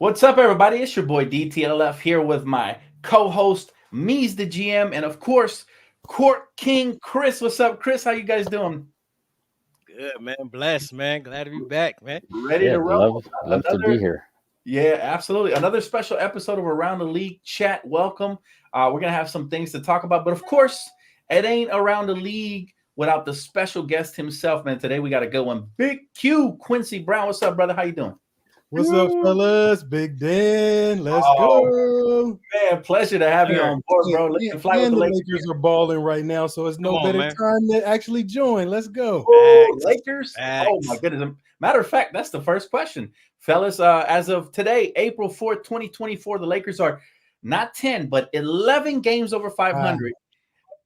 What's up, everybody? It's your boy DTLF here with my co-host Meez the GM, and of course, Court King Chris. What's up, Chris? How you guys doing? Good man, blessed man. Glad to be back, man. Ready Yeah, to roll? love to be Another, here. yeah, absolutely. Another special episode of Around the League chat. Welcome. We're gonna have some things to talk about, but of course, it ain't Around the League without the special guest himself, man. Today we got a good one. Big Q, Quincy Brown. What's up, brother? How you doing? What's up, fellas? Big Dan, let's Oh, go. man, pleasure to have you Sure. on board, bro. Let's fly with And the the Lakers. Lakers are balling right now, so it's no Come on, better man. time to actually join. Let's go. Oh, Facts. Lakers. Oh my Facts. goodness. Matter of fact, that's the first question. Fellas, as of today, April 4th, 2024, the Lakers are not 10, but 11 games over 500.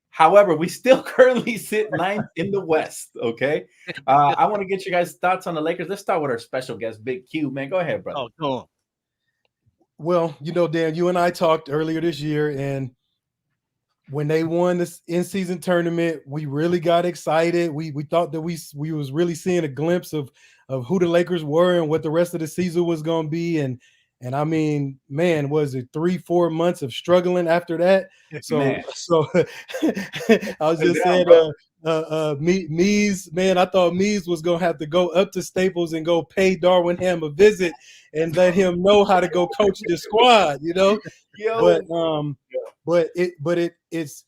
However, we still currently sit ninth in the West. Okay. I want to get you guys' thoughts on the Lakers. Let's start with our special guest, Big Q. Man, go ahead, brother. Oh, come on. Well, Dan, you and I talked earlier this year, and when they won this in-season tournament, we really got excited. We thought that we was really seeing a glimpse of who the Lakers were and what the rest of the season was going to be. And I mean, man, was it 3-4 months of struggling after that? So Man. I was just saying, Meez, man, I thought Meez was gonna have to go up to Staples and go pay Darwin Ham a visit and let him know how to go coach the squad, Yo. But it's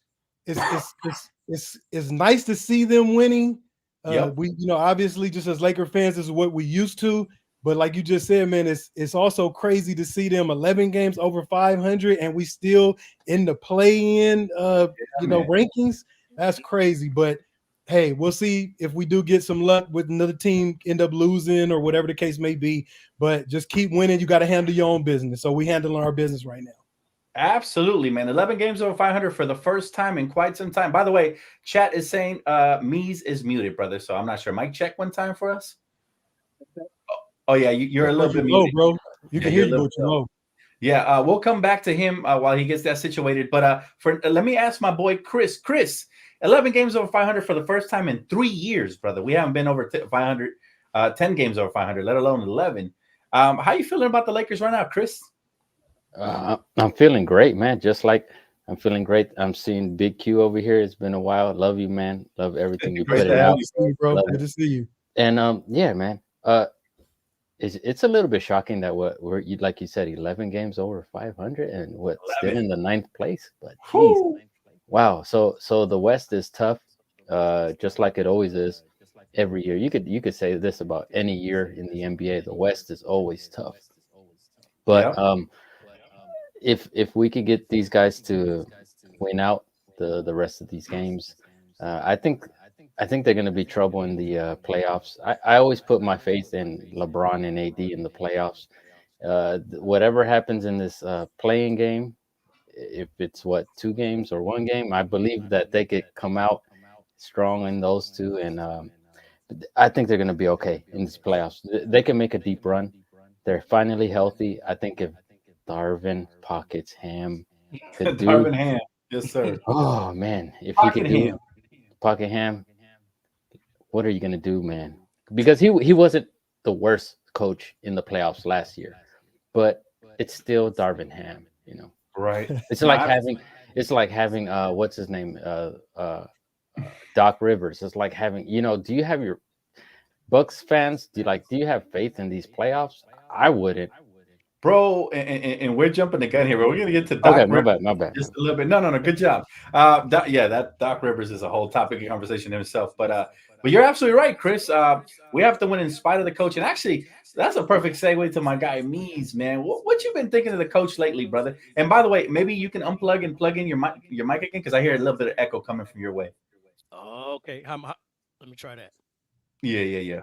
nice to see them winning. Yep. We obviously just as Laker fans, this is what we used to. But like you just said, man, it's also crazy to see them 11 games over 500 and we still in the play-in rankings. That's crazy. But hey, we'll see if we do get some luck with another team end up losing or whatever the case may be. But just keep winning. You got to handle your own business. So we handling our business right now. Absolutely, man. 11 games over 500 for the first time in quite some time. By the way, chat is saying Meez is muted, brother. So I'm not sure. Mike, check one time for us. Oh yeah, you're a little bit low, muted, bro. You can hear you, but you're low. low. Yeah, we'll come back to him while he gets that situated. But let me ask my boy Chris. Chris, 11 games over 500 for the first time in 3 years, brother. We haven't been over 500, 10 games over 500, let alone 11. How you feeling about the Lakers right now, Chris? I'm feeling great, man. Just like I'm feeling great. I'm seeing Big Q over here. It's been a while. Love you, man. Love everything you put it out. Good to see you, bro. Love Good it. to see you. And yeah, man. It's a little bit shocking that we're like you said, 11 games over 500 and still in the 9th place. But geez, wow. So the West is tough, just like it always is every year. You could say this about any year in the NBA. The West is always tough. But if we could get these guys to win out the rest of these games, I think they're going to be trouble in the playoffs. I always put my faith in LeBron and AD in the playoffs. Whatever happens in this playing game, if it's 2 games or 1 game, I believe that they could come out strong in those 2. And I think they're going to be okay in this playoffs. They can make a deep run. They're finally healthy. I think if Darvin pockets Ham could do. Darvin Ham, yes, sir. Oh, man. If Pocket he could do Ham. Pocket Ham, what are you gonna do, man? Because he wasn't the worst coach in the playoffs last year, but it's still Darvin Ham, Right. It's like having what's his name, Doc Rivers. It's like having, do you have your Bucks fans? Do you have faith in these playoffs? I wouldn't. Bro, and we're jumping the gun here, but we're gonna get to Doc Okay, Rivers my bad. just a little bit. No, good job. That Doc Rivers is a whole topic of conversation himself. But you're absolutely right, Chris. We have to win in spite of the coach. And actually, that's a perfect segue to my guy Meez, man. What you been thinking of the coach lately, brother? And by the way, maybe you can unplug and plug in your mic again, because I hear a little bit of echo coming from your way. Okay. Let me try that. Yeah.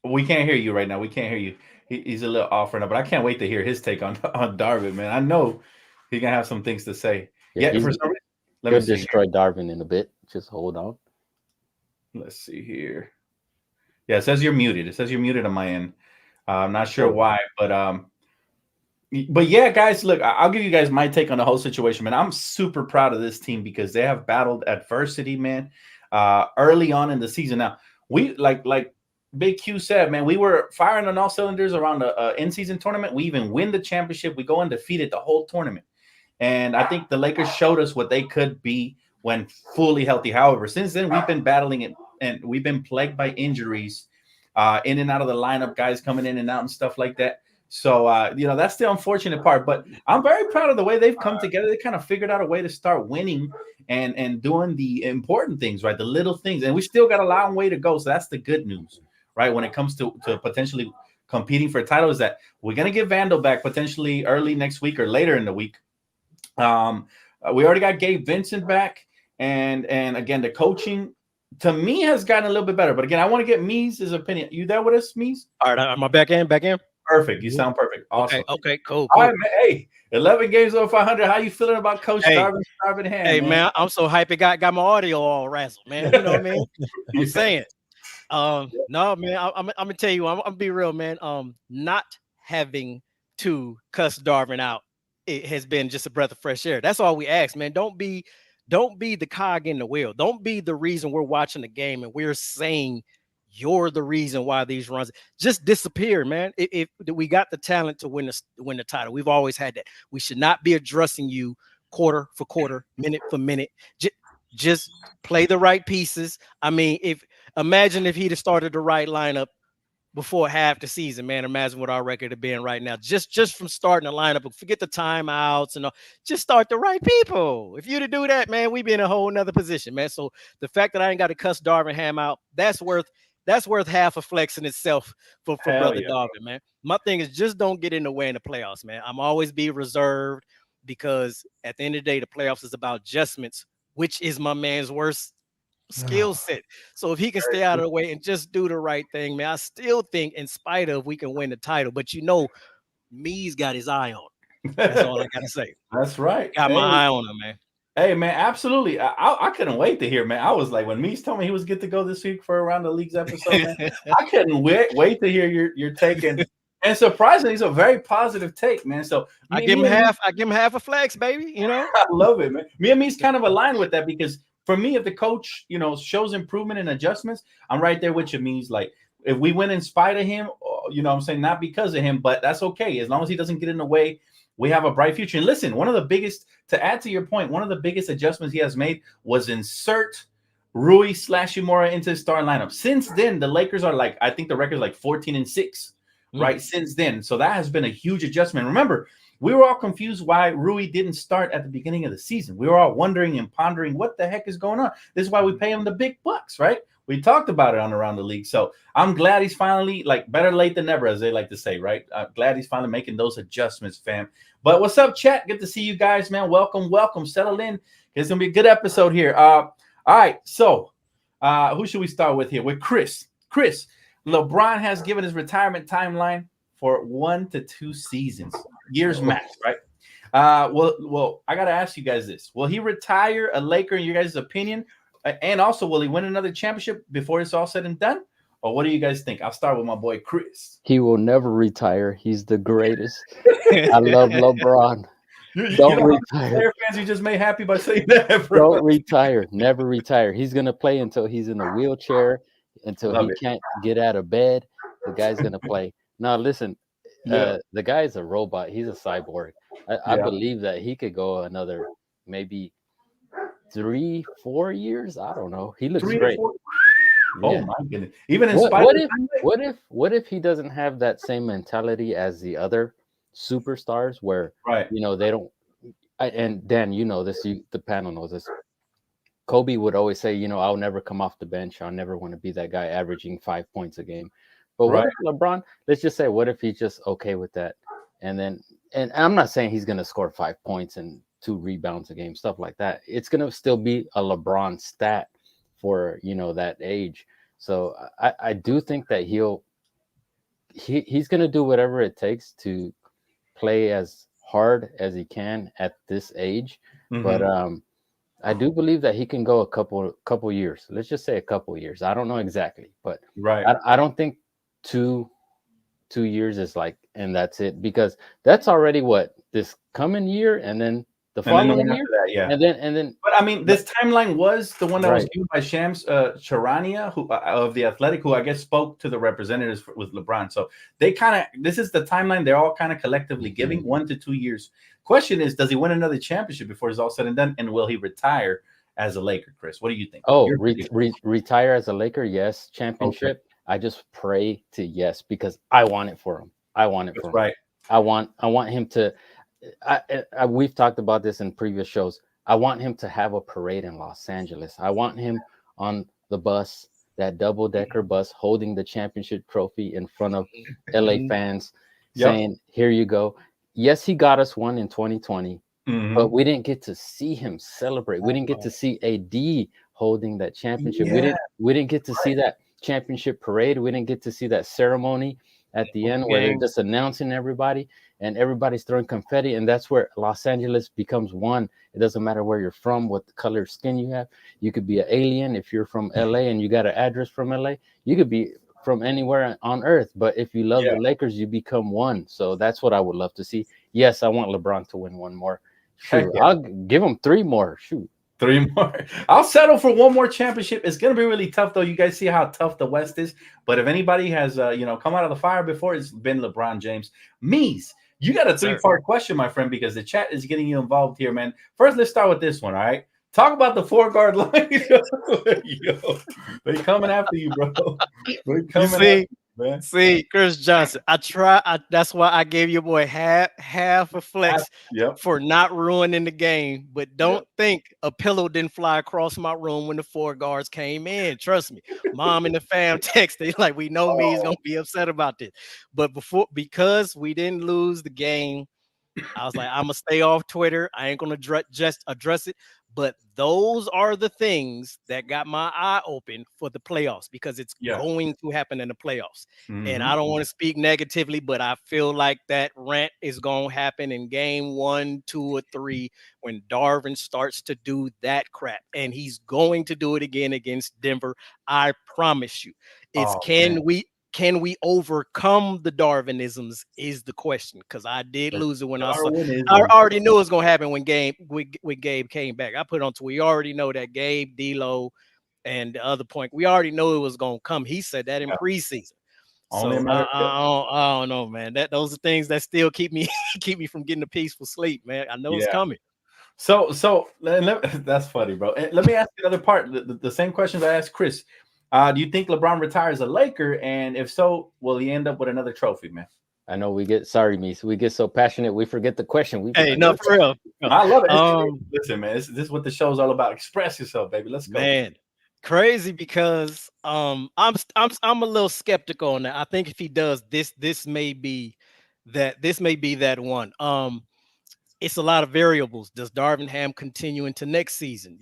We can't hear you right now. We can't hear you. He's a little off right now, but I can't wait to hear his take on Darvin, man. I know he's gonna have some things to say. Yeah, for some reason, he'll destroy Darvin in a bit. Just hold on. Let's see here. Yeah, it says you're muted. It says you're muted on my end. I'm not sure why, but yeah, guys, look, I'll give you guys my take on the whole situation, man. I'm super proud of this team because they have battled adversity, man. early on in the season. Now we like Big Q said, man, we were firing on all cylinders around the in-season tournament. We even win the championship. We go undefeated the whole tournament. And I think the Lakers showed us what they could be when fully healthy. However, since then, we've been battling it, and we've been plagued by injuries in and out of the lineup, guys coming in and out and stuff like that. So, that's the unfortunate part. But I'm very proud of the way they've come together. They kind of figured out a way to start winning and doing the important things, right? The little things. And we still got a long way to go. So that's the good news, right? When it comes to potentially competing for a title, is that we're going to get Vandal back potentially early next week or later in the week. We already got Gabe Vincent back. And again, the coaching to me has gotten a little bit better. But again, I want to get Meez's opinion. You there with us, Meez? All right, am I back in? Perfect. You sound perfect. Awesome. Okay, cool. All right, man. Hey, 11 games over 500. How you feeling about Coach Darvin Ham? Hey, man, I'm so hyped. It got my audio all razzled, man. You know what I mean? I'm saying. No, man, I'm gonna tell you, I'm gonna be real, man. Not having to cuss Darvin out, it has been just a breath of fresh air. That's all we ask, man. Don't be the cog in the wheel. Don't be the reason we're watching the game and we're saying you're the reason why these runs. Just disappear, man. If we got the talent to win the title, we've always had that. We should not be addressing you quarter for quarter, minute for minute. Just play the right pieces. I mean, imagine if he'd have started the right lineup before half the season, man. Imagine what our record would be in right now. Just from starting the lineup, forget the timeouts and all. Just start the right people. If you to do that, man, we'd be in a whole nother position, man. So the fact that I ain't got to cuss Darvin Ham out, that's worth half a flex in itself for brother Darvin, man. My thing is just don't get in the way in the playoffs, man. I'm always be reserved because at the end of the day, the playoffs is about adjustments, which is my man's worst skill set. So if he can stay out of the way and just do the right thing, man, I still think in spite of we can win the title. But Meez got his eye on him. That's all I gotta say. That's right. Got my eye on him, man. Hey, man, absolutely. I couldn't wait to hear, man. I was like, when Meez told me he was good to go this week for Around the Leagues episode, man, I couldn't wait to hear your take. And surprisingly, it's a very positive take, man. So I give him half a flex, baby. I love it, man. Me and Meez kind of align with that because for me, if the coach, shows improvement and adjustments, I'm right there with you, Meez. Like, if we win in spite of him, I'm saying not because of him, but that's okay. As long as he doesn't get in the way, we have a bright future. And listen, to add to your point, one of the biggest adjustments he has made was insert Rui / Umora into the starting lineup. Since then, the Lakers are I think the record is 14-6, right? Since then. So that has been a huge adjustment. Remember, we were all confused why Rui didn't start at the beginning of the season. We were all wondering and pondering what the heck is going on. This is why we pay him the big bucks, right? We talked about it on Around the League. So I'm glad he's finally, better late than never, as they like to say, right? I'm glad he's finally making those adjustments, fam. But what's up, chat? Good to see you guys, man. Welcome. Settle in. It's going to be a good episode here. All right. So who should we start with here? With Chris. Chris, LeBron has given his retirement timeline for 1 to 2 seasons. Years max, right? Well, I got to ask you guys this. Will he retire a Laker in your guys' opinion? And also, will he win another championship before it's all said and done? Or what do you guys think? I'll start with my boy Chris. He will never retire. He's the greatest. I love LeBron. Don't retire. Player fans, you just made happy by saying that, bro. Don't retire. Never retire. He's gonna play until he's in a wheelchair, until he can't get out of bed. The guy's gonna play. Now, listen, the guy's a robot. He's a cyborg. I believe that he could go another maybe 3-4 years. I don't know. He looks great. Oh my goodness! Even in spite of what if he doesn't have that same mentality as the other superstars, where they don't? And Dan, this. The panel knows this. Kobe would always say, I'll never come off the bench. I'll never want to be that guy averaging 5 points a game. But what if LeBron? Let's just say, what if he's just okay with that? And I'm not saying he's going to score 5 points and 2 rebounds a game, stuff like that. It's going to still be a LeBron stat for that age. So I do think that he's going to do whatever it takes to play as hard as he can at this age. But I do believe that he can go a couple years. Let's just say a couple years. I don't know exactly, but I don't think 2 years is and that's it, because that's already what this coming year, and then The And then the following one year, after that, yeah. and then. But I mean, this timeline was the one that was Right. given by Shams Charania, who of the Athletic, who I guess spoke to the representatives with LeBron. So they kind of, this is the timeline they're all kind of collectively giving, 1 to 2 years. Question is, does he win another championship before it's all said and done, and will he retire as a Laker? Chris, what do you think? Oh, retire as a Laker? Yes. Championship? Okay. I just pray to yes, because I want it for him. I want it for him. Right. I want him to. We've talked about this in previous shows. I want him to have a parade in Los Angeles. I want him on the bus, that double-decker bus, holding the championship trophy in front of LA fans, saying, "Here you go." Yes, he got us one in 2020, but we didn't get to see him celebrate. We didn't get to see AD holding that championship. We didn't get to see that championship parade. We didn't get to see that ceremony at the end where they're just announcing everybody and everybody's throwing confetti, and that's where Los Angeles becomes one. It doesn't matter where you're from, what the color of skin you have. You could be an alien if you're from LA and you got an address from LA. You could be from anywhere on earth, but if you love the Lakers, you become one. So that's what I would love to see. Yes, I want LeBron to win one more. Shoot, I'll give him 3 more. Shoot. 3 more. I'll settle for 1 more championship. It's going to be really tough, though. You guys see how tough the West is. But if anybody has, come out of the fire before, it's been LeBron James. Meez, you got a 3-part question, my friend, because the chat is getting you involved here, man. First, let's start with this one, all right? Talk about the 4-guard line. Yo, they coming after you, bro. They coming after you, man. See, Chris Johnson, that's why I gave your boy half a flex for not ruining the game. But don't think a pillow didn't fly across my room when the 4 guards came in. Trust me, mom and the fam texted like, we know Me's gonna be upset about this. But because we didn't lose the game, I was like, I'm gonna stay off Twitter. I ain't gonna just address it. But those are the things that got my eye open for the playoffs, because it's going to happen in the playoffs. And I don't want to speak negatively, but I feel like that rant is going to happen in game 1, 2, or 3 when Darvin starts to do that crap. And he's going to do it again against Denver. I promise you. It's can we overcome the Darwinisms is the question, because I did lose it when I already knew it was going to happen when Gabe came back. I put on to, we already know that Gabe, D'Lo, and the other point, we already know it was going to come. He said that in preseason. So I don't know, man. Those are things that still keep me from getting a peaceful sleep, man. I know it's coming. So that's funny, bro. And let me ask you another part. The same questions I asked Chris. Do you think LeBron retires a Laker? And if so, will he end up with another trophy, man? I know we get so passionate we forget the question. No, for real. I love it. Listen, man, this is what the show's all about. Express yourself, baby. Let's go. Man, crazy, because I'm a little skeptical on that. I think if he does this may be that one. It's a lot of variables. Does Darvin Ham continue into next season?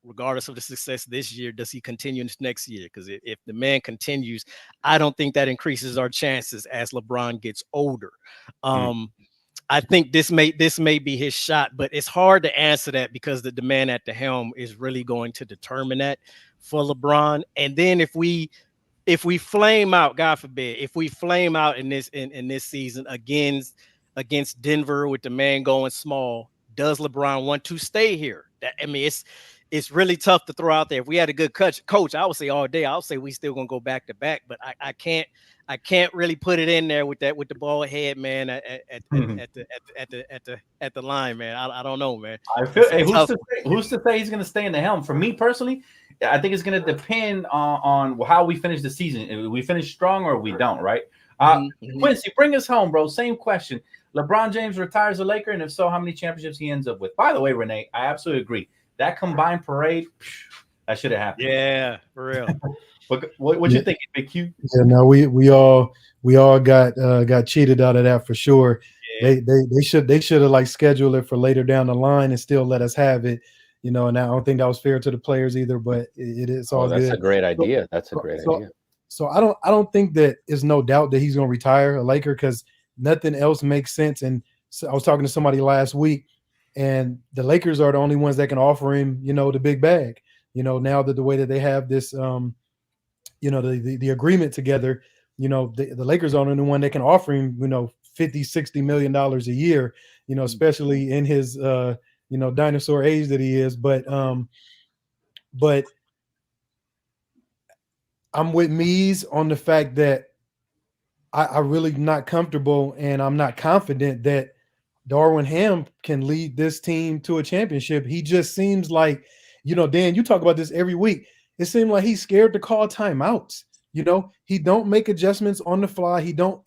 Regardless of the success this year, does he continue into next year? Because if the man continues, I don't think that increases our chances as LeBron gets older. I think this may be his shot, but it's hard to answer that because the man at the helm is really going to determine that for LeBron. And then if we flame out, God forbid, if we flame out in this season against Denver with the man going small, does LeBron want to stay here? It's really tough to throw out there. If we had a good coach, I would say all day. I'll say we still gonna go back to back, but I can't really put it in there with the bald head man at the line, man. I don't know, man. I feel who's to say he's gonna stay in the helm? For me personally, I think it's gonna depend on how we finish the season. If we finish strong or we don't, right? Quincy, bring us home, bro. Same question. LeBron James retires a Laker, and if so, how many championships he ends up with? By the way, Renee, I absolutely agree. That combined parade, that should have happened. Yeah, for real. what you thinking, Big Q? Yeah, no, we all got cheated out of that for sure. Yeah. They should have like scheduled it for later down the line and still let us have it. And I don't think that was fair to the players either. But it's all good. That's a great idea. That's a great idea. So I don't think that there's no doubt that he's going to retire a Laker, because nothing else makes sense. And so I was talking to somebody last week, and the Lakers are the only ones that can offer him, the big bag. Now that the way that they have this, the agreement together, the Lakers are the only one that can offer him, $50-60 million a year, especially in his, dinosaur age that he is. But I'm with Meez on the fact that I really not comfortable and I'm not confident that Darvin Ham can lead this team to a championship. He just seems like, Dan, you talk about this every week. It seems like he's scared to call timeouts. He don't make adjustments on the fly. He don't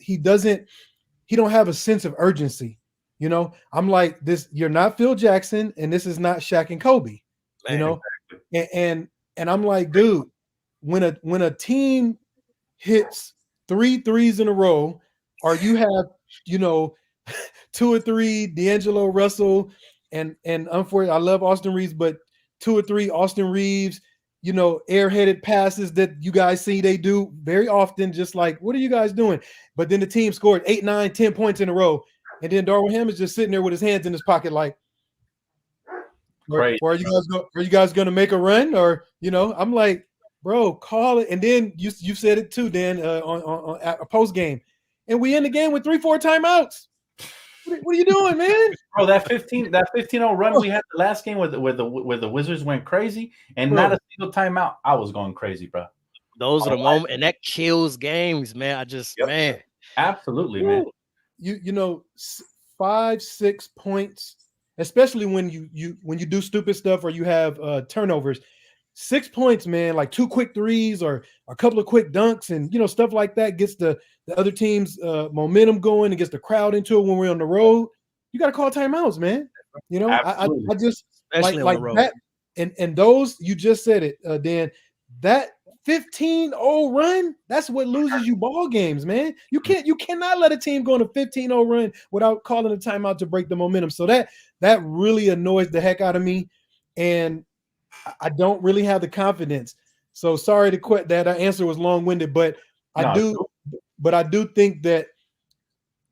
have a sense of urgency. I'm like this. You're not Phil Jackson, and this is not Shaq and Kobe. Exactly. And I'm like, dude, when a team hits 3 threes in a row, or you have 2 or 3 D'Angelo Russell, and unfortunately, I love Austin Reeves, but 2 or 3 Austin Reeves, airheaded passes that you guys see they do very often, just like, what are you guys doing? But then the team scored 8, 9, 10 points in a row. And then Darvin Ham is just sitting there with his hands in his pocket, like, are you guys going to make a run? Or, I'm like, bro, call it. And then you said it too, Dan, on a post game. And we end the game with 3-4 timeouts. What are you doing, man? Bro, that 15-0 run we had the last game where the Wizards went crazy and not a single timeout. I was going crazy, bro. Those are the moments, and that kills games, man. Man. Absolutely, man. 5-6 points, especially when you do stupid stuff or you have turnovers. 6 points, man, like 2 quick threes or a couple of quick dunks and stuff like that gets the other team's momentum going and gets the crowd into it when we're on the road. You got to call timeouts, man. I just especially like that. And those, you just said it, Dan, that 15-0 run, that's what loses you ball games, man. You cannot let a team go on a 15-0 run without calling a timeout to break the momentum. So that really annoys the heck out of me. And I don't really have the confidence. So sorry to quit that. That answer was long-winded, but I do think that,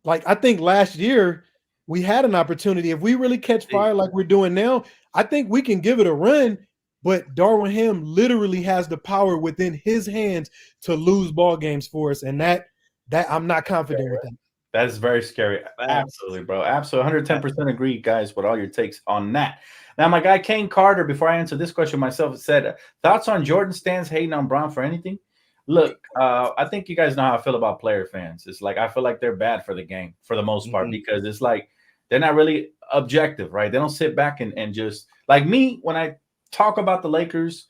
like, I think last year we had an opportunity. If we really catch fire like we're doing now, I think we can give it a run. But Darvin Ham literally has the power within his hands to lose ball games for us, and that I'm not confident with that. That is very scary. Absolutely, bro. Absolutely, 110% agree, guys, with all your takes on that. Now, my guy Kane Carter, before I answer this question myself, said, thoughts on Jordan stands hating on Bron for anything? Look, I think you guys know how I feel about player fans. It's like I feel like they're bad for the game for the most part because it's like they're not really objective, right? They don't sit back and just like me when I talk about the Lakers,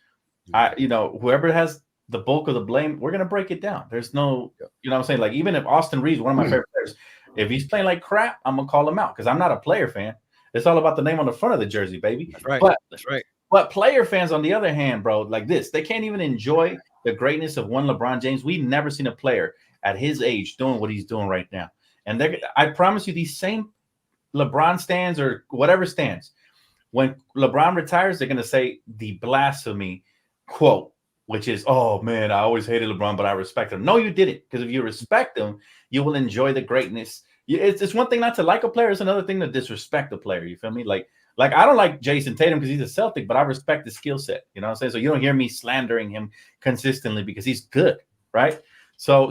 whoever has the bulk of the blame, we're gonna break it down. There's no, what I'm saying? Like, even if Austin Reeves, one of my favorite players, if he's playing like crap, I'm gonna call him out because I'm not a player fan. It's all about the name on the front of the jersey, baby. That's right. That's right. But player fans, on the other hand, bro, like this, they can't even enjoy the greatness of one LeBron James. We've never seen a player at his age doing what he's doing right now. And I promise you, these same LeBron stands or whatever stands, when LeBron retires, they're going to say the blasphemy quote, which is, oh, man, I always hated LeBron, but I respect him. No, you didn't, because if you respect him, you will enjoy the greatness. It's one thing not to like a player. It's another thing to disrespect a player. You feel me? Like I don't like Jason Tatum because he's a Celtic, but I respect his skill set. You know what I'm saying? So you don't hear me slandering him consistently because he's good, right? So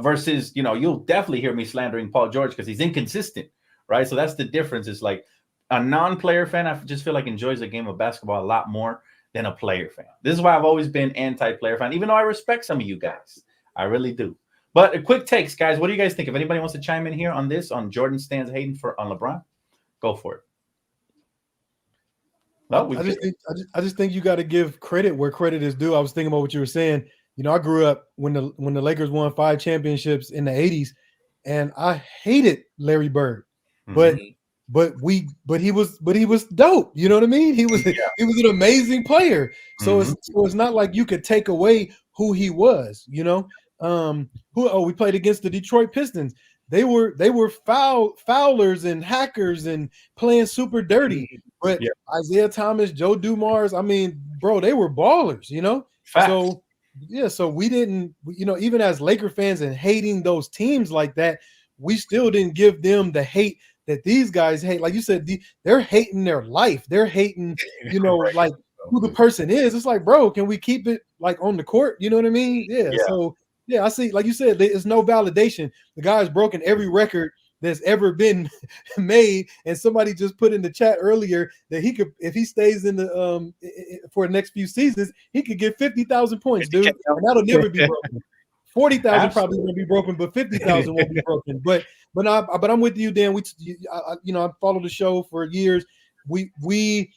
versus, you'll definitely hear me slandering Paul George because he's inconsistent, right? So that's the difference. It's like a non-player fan, I just feel like enjoys the game of basketball a lot more than a player fan. This is why I've always been anti-player fan, even though I respect some of you guys. I really do. But quick takes, guys. What do you guys think? If anybody wants to chime in here on this, on Jordan stands hating on LeBron, go for it. No, I just think you got to give credit where credit is due. I was thinking about what you were saying. I grew up when the Lakers won 5 championships in the 80s, and I hated Larry Bird. But he was dope. You know what I mean? He was an amazing player. So it's not like you could take away who he was. We played against the Detroit Pistons. They were foulers and hackers and playing super dirty. But Isaiah Thomas, Joe Dumars, I mean, bro, they were ballers. Facts. So we didn't, even as Laker fans and hating those teams like that, we still didn't give them the hate that these guys hate. Like you said, they're hating their life. They're hating, like who the person is. It's like, bro, can we keep it like on the court? You know what I mean? Yeah. So I see, like you said, it's no validation. The guy's broken every record that's ever been made. And somebody just put in the chat earlier that he could, if he stays in the for the next few seasons, he could get 50,000 points, dude, and that'll never be broken. 40,000 probably won't be broken, but 50,000 won't be broken. But I'm with you, Dan. I followed the show for years. You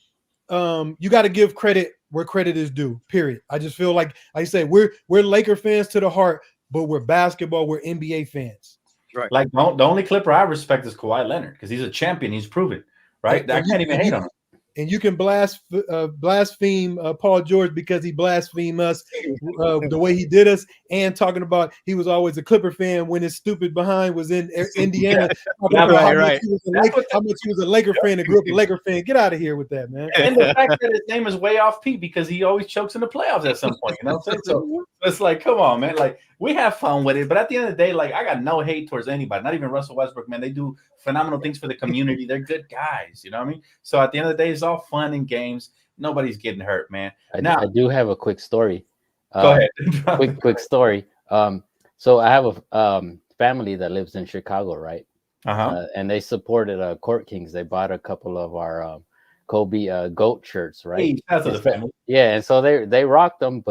got to give credit where credit is due. Period. I just feel like I say we're Laker fans to the heart, but we're basketball. We're NBA fans. Right. Like the only Clipper I respect is Kawhi Leonard because he's a champion. He's proven. Right. I can't even hate on him. And you can blaspheme Paul George because he blasphemed us the way he did us, and talking about he was always a Clipper fan when his stupid behind was in Indiana. Right. How much he was a Laker fan and grew up a Laker fan. Get out of here with that, man. And the fact that his name is way off Pete because he always chokes in the playoffs at some point. You know what I'm saying? So it's like, come on, man. Like, we have fun with it, but at the end of the day, like, I got no hate towards anybody, not even Russell Westbrook, man. They do phenomenal things for the community. They're good guys, you know what I mean? So at the end of the day, it's all fun and games. Nobody's getting hurt, man. I do have a quick story. Go ahead. quick story. So I have a family that lives in Chicago, right? And they supported Court Kings. They bought a couple of our Kobe GOAT shirts, right? Hey, that's the family. Yeah, and so they rock them,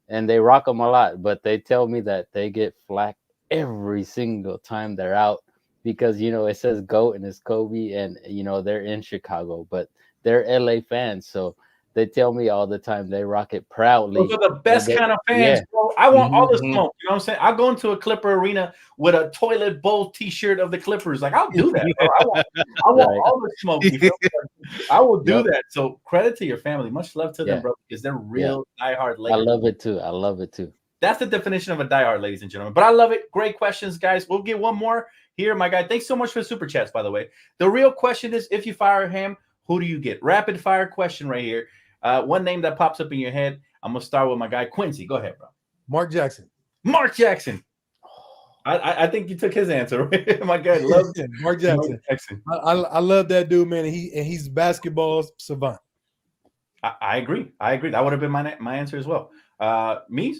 and they rock them a lot, but they tell me that they get flack every single time they're out because, you know, it says GOAT and it's Kobe, and, you know, they're in Chicago, but they're LA fans. So they tell me all the time they rock it proudly. Those are the best kind of fans, bro. I want all the smoke. You know what I'm saying? I'll go into a Clipper arena with a toilet bowl T-shirt of the Clippers. Like, I'll do that, bro. I want all the smoke. You know? I will do that. So credit to your family. Much love to them, bro, because they're real diehard Lakers. I love it too. That's the definition of a diehard, ladies and gentlemen. But I love it. Great questions, guys. We'll get one more here, my guy. Thanks so much for the super chats, by the way. The real question is, if you fire him, who do you get? Rapid fire question right here. One name that pops up in your head. I'm gonna start with my guy Quincy. Go ahead, bro. Mark Jackson. Mark Jackson. I think you took his answer. Right? My guy loves Mark Jackson. Mark Jackson. I love that dude, man. And he's basketball savant. I agree. That would have been my answer as well. Meez?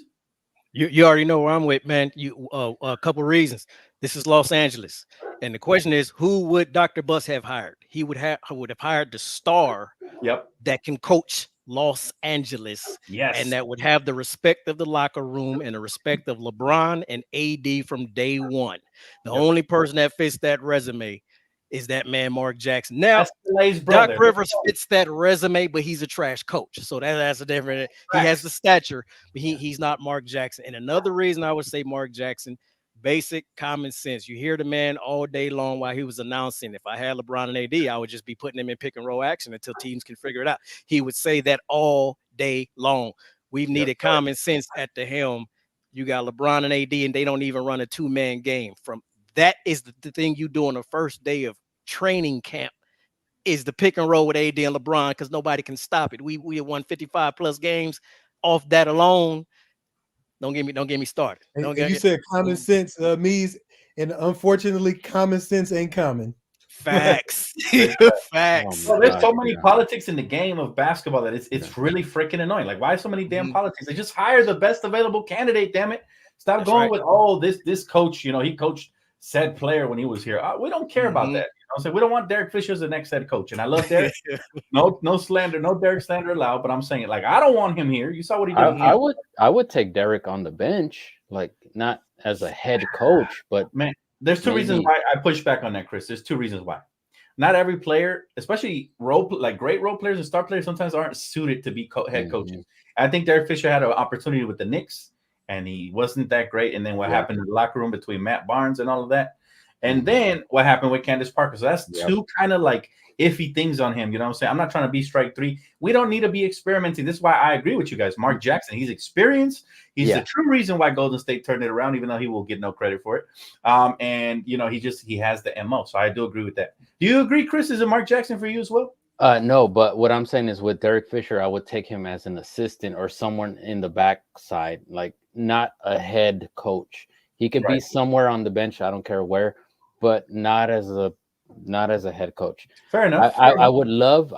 You already know where I'm with, man. A couple reasons. This is Los Angeles, and the question is, who would Dr. Buss have hired? He would have hired the star that can coach Los Angeles, and that would have the respect of the locker room and the respect of LeBron and AD from day one. The only person that fits that resume is that man Mark Jackson. Now, Doc Rivers fits that resume, but he's a trash coach, so that's a different. He has the stature, but he's not Mark Jackson. And another reason I would say Mark Jackson. Basic common sense. You hear the man all day long while he was announcing. If I had LeBron and AD, I would just be putting them in pick and roll action until teams can figure it out. He would say that all day long. We've needed common sense at the helm. You got LeBron and AD, and they don't even run a two-man game. From that is the thing you do on the first day of training camp is the pick and roll with AD and LeBron because nobody can stop it. We have won 55 plus games off that alone. Don't get me started. You said common sense, Meez, and unfortunately, common sense ain't common. Facts. Facts. Well, there's so many politics in the game of basketball that it's really freaking annoying. Like, why so many damn politics? They just hire the best available candidate, damn it. Stop going with this coach, you know, he coached said player when he was here. We don't care about that. You know what I'm saying? We don't want Derek Fisher as the next head coach. And I love Derek. no slander, no Derek slander allowed, but I'm saying it like I don't want him here. You saw what he did. I would take Derek on the bench, like not as a head coach, but man, there's two reasons why I push back on that, Chris. There's two reasons why. Not every player, especially great role players and star players, sometimes aren't suited to be head coaches. I think Derek Fisher had an opportunity with the Knicks, and he wasn't that great. And then what happened in the locker room between Matt Barnes and all of that. And then what happened with Candace Parker. So that's two kind of like iffy things on him. You know what I'm saying? I'm not trying to be strike three. We don't need to be experimenting. This is why I agree with you guys. Mark Jackson, he's experienced. He's the true reason why Golden State turned it around, even though he will get no credit for it. And, you know, he has the MO. So I do agree with that. Do you agree, Chris? Is it Mark Jackson for you as well? No, but what I'm saying is with Derek Fisher, I would take him as an assistant or someone in the backside, like not a head coach. He could be somewhere on the bench. I don't care where, but not as a head coach. Fair enough. I would love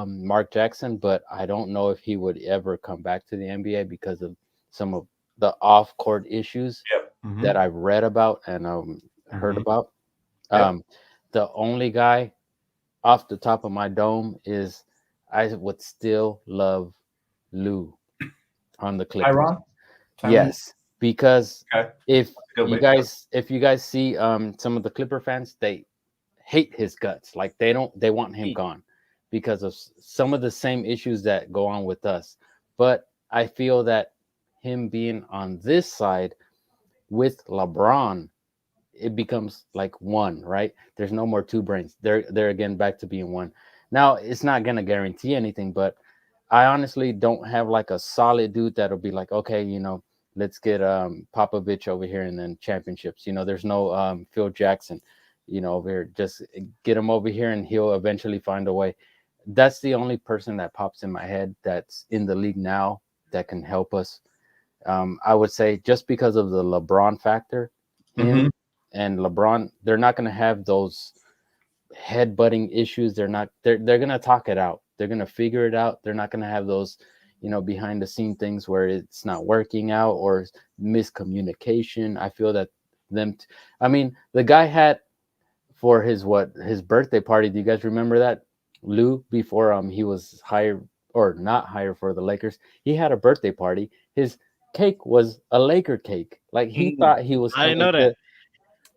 Mark Jackson, but I don't know if he would ever come back to the NBA because of some of the off-court issues that I've read about and heard about. The only guy off the top of my dome is I would still love Lou on the Clippers. Tyron? Yes, because Okay. if Good you way. guys see some of the Clipper fans, they hate his guts. Like they want him gone because of some of the same issues that go on with us. But I feel that him being on this side with LeBron, it becomes like one, right? There's no more two brains. They're again back to being one. Now it's not gonna guarantee anything, but I honestly don't have like a solid dude that'll be like, okay, let's get Popovich over here and then championships. There's no Phil Jackson, over here. Just get him over here and he'll eventually find a way. That's the only person that pops in my head that's in the league now that can help us. I would say just because of the LeBron factor, him and LeBron, they're not going to have those head-butting issues. They're going to talk it out. They're going to figure it out. They're not going to have those, behind the scene things where it's not working out or miscommunication. I feel that the guy had for his birthday party. Do you guys remember that? Lou, before he was hired or not hired for the Lakers, he had a birthday party. His cake was a Laker cake. Like he thought he was I didn't know that.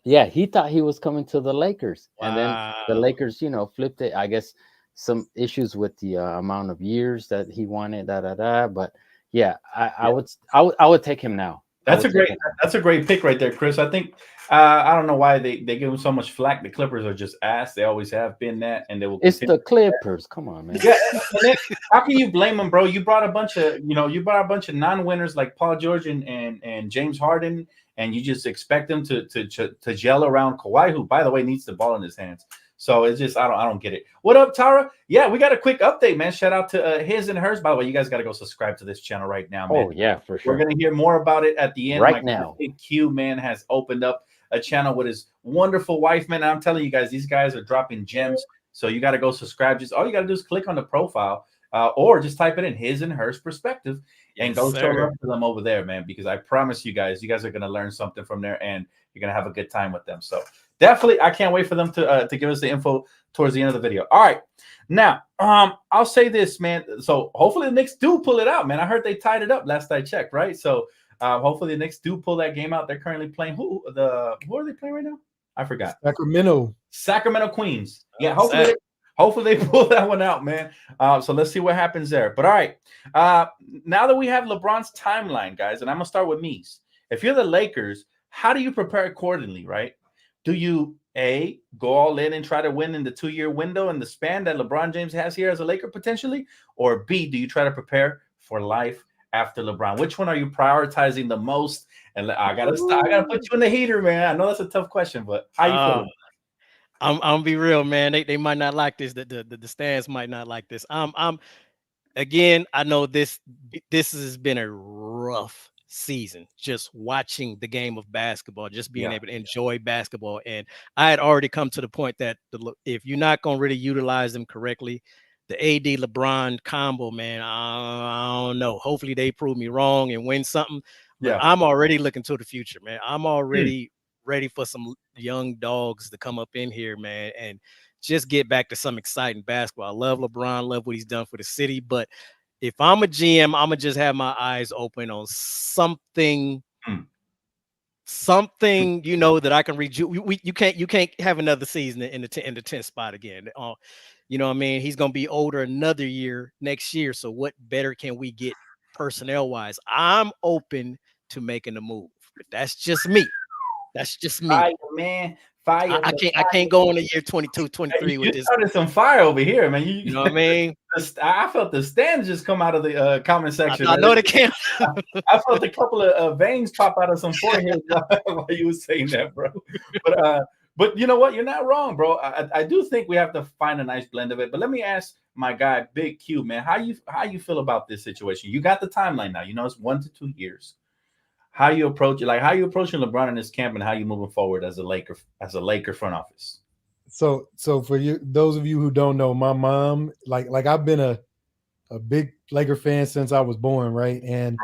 Yeah, he thought he was coming to the Lakers. Wow. And then the Lakers, flipped it. I guess some issues with the amount of years that he wanted, but yeah, I would take him now. That's a great pick right there, Chris. I think I don't know why they give him so much flack. The Clippers are just ass. They always have been that, and they will. It's the Clippers. Come on, man. Yeah, how can you blame them, bro? You brought a bunch of non-winners like Paul George and James Harden, and you just expect them to gel around Kawhi, who, by the way, needs the ball in his hands. So it's just I don't get it. What up, Tara? Yeah, we got a quick update, man. Shout out to his and hers. By the way, you guys got to go subscribe to this channel right now, man. Oh yeah, for sure. We're gonna hear more about it at the end. Right now, Big Q man has opened up a channel with his wonderful wife, man. And I'm telling you guys, these guys are dropping gems. So you got to go subscribe. Just all you got to do is click on the profile, or just type it in his and hers perspective, and go show up to them over there, man. Because I promise you guys are gonna learn something from there, and you're gonna have a good time with them. So definitely, I can't wait for them to give us the info towards the end of the video. All right, now I'll say this, man. So hopefully the Knicks do pull it out, man. I heard they tied it up last I checked, right? So hopefully the Knicks do pull that game out. They're currently playing who are they playing right now? I forgot. Sacramento Queens. Yeah, hopefully they pull that one out, man. So let's see what happens there. But all right, now that we have LeBron's timeline, guys, and I'm gonna start with Meez. If you're the Lakers, how do you prepare accordingly, right? Do you A, go all in and try to win in the 2-year window and the span that LeBron James has here as a Laker potentially? Or B, do you try to prepare for life after LeBron? Which one are you prioritizing the most? And I gotta put you in the heater, man. I know that's a tough question, but how you feeling? I'm gonna be real, man. They might not like this. The stands might not like this. Again, I know this has been a rough season, just watching the game of basketball, just being able to enjoy basketball. And I had already come to the point that if you're not going to really utilize them correctly, the AD LeBron combo, man, I don't know. Hopefully they prove me wrong and win something. But I'm already looking to the future, man. I'm already ready for some young dogs to come up in here, man, and just get back to some exciting basketball. I love LeBron, love what he's done for the city, but if I'm a GM, I'm gonna just have my eyes open on something, that I can read. You can't have another season in the 10th spot again. You know what I mean? He's gonna be older another year next year. So what better can we get personnel wise? I'm open to making a move, but that's just me. That's just me. Fire, man. Fire. I can't go on a year 22, 23 with this. Started some fire over here, man. You know what I mean? I felt the stands just come out of the comment section. I know they can't. I felt a couple of veins pop out of some foreheads while you were saying that, bro. But you know what? You're not wrong, bro. I do think we have to find a nice blend of it. But let me ask my guy, Big Q, man, how you feel about this situation? You got the timeline now. You know, it's 1 to 2 years. How you approach it? Like how you approaching LeBron in this camp, and how you moving forward as a Laker front office? So for you, those of you who don't know, my mom, like I've been a big Laker fan since I was born, right? And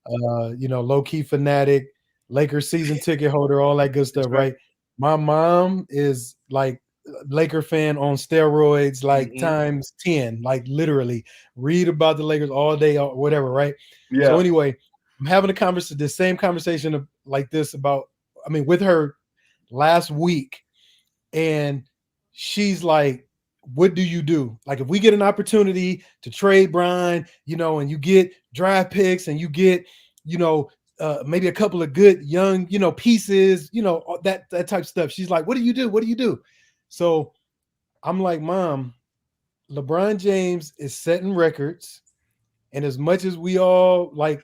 low key fanatic, Lakers season ticket holder, all that good stuff, right? My mom is like Laker fan on steroids, like times 10, like literally read about the Lakers all day or whatever, right? Yeah. So anyway, I'm having a conversation, the same conversation like this about, I mean, with her last week, and she's like, what do you do? Like, if we get an opportunity to trade Brian, you know, and you get draft picks and you get, you know, maybe a couple of good young, you know, pieces, you know, that type of stuff. She's like, what do you do? What do you do? So I'm like, Mom, LeBron James is setting records. And as much as we all like,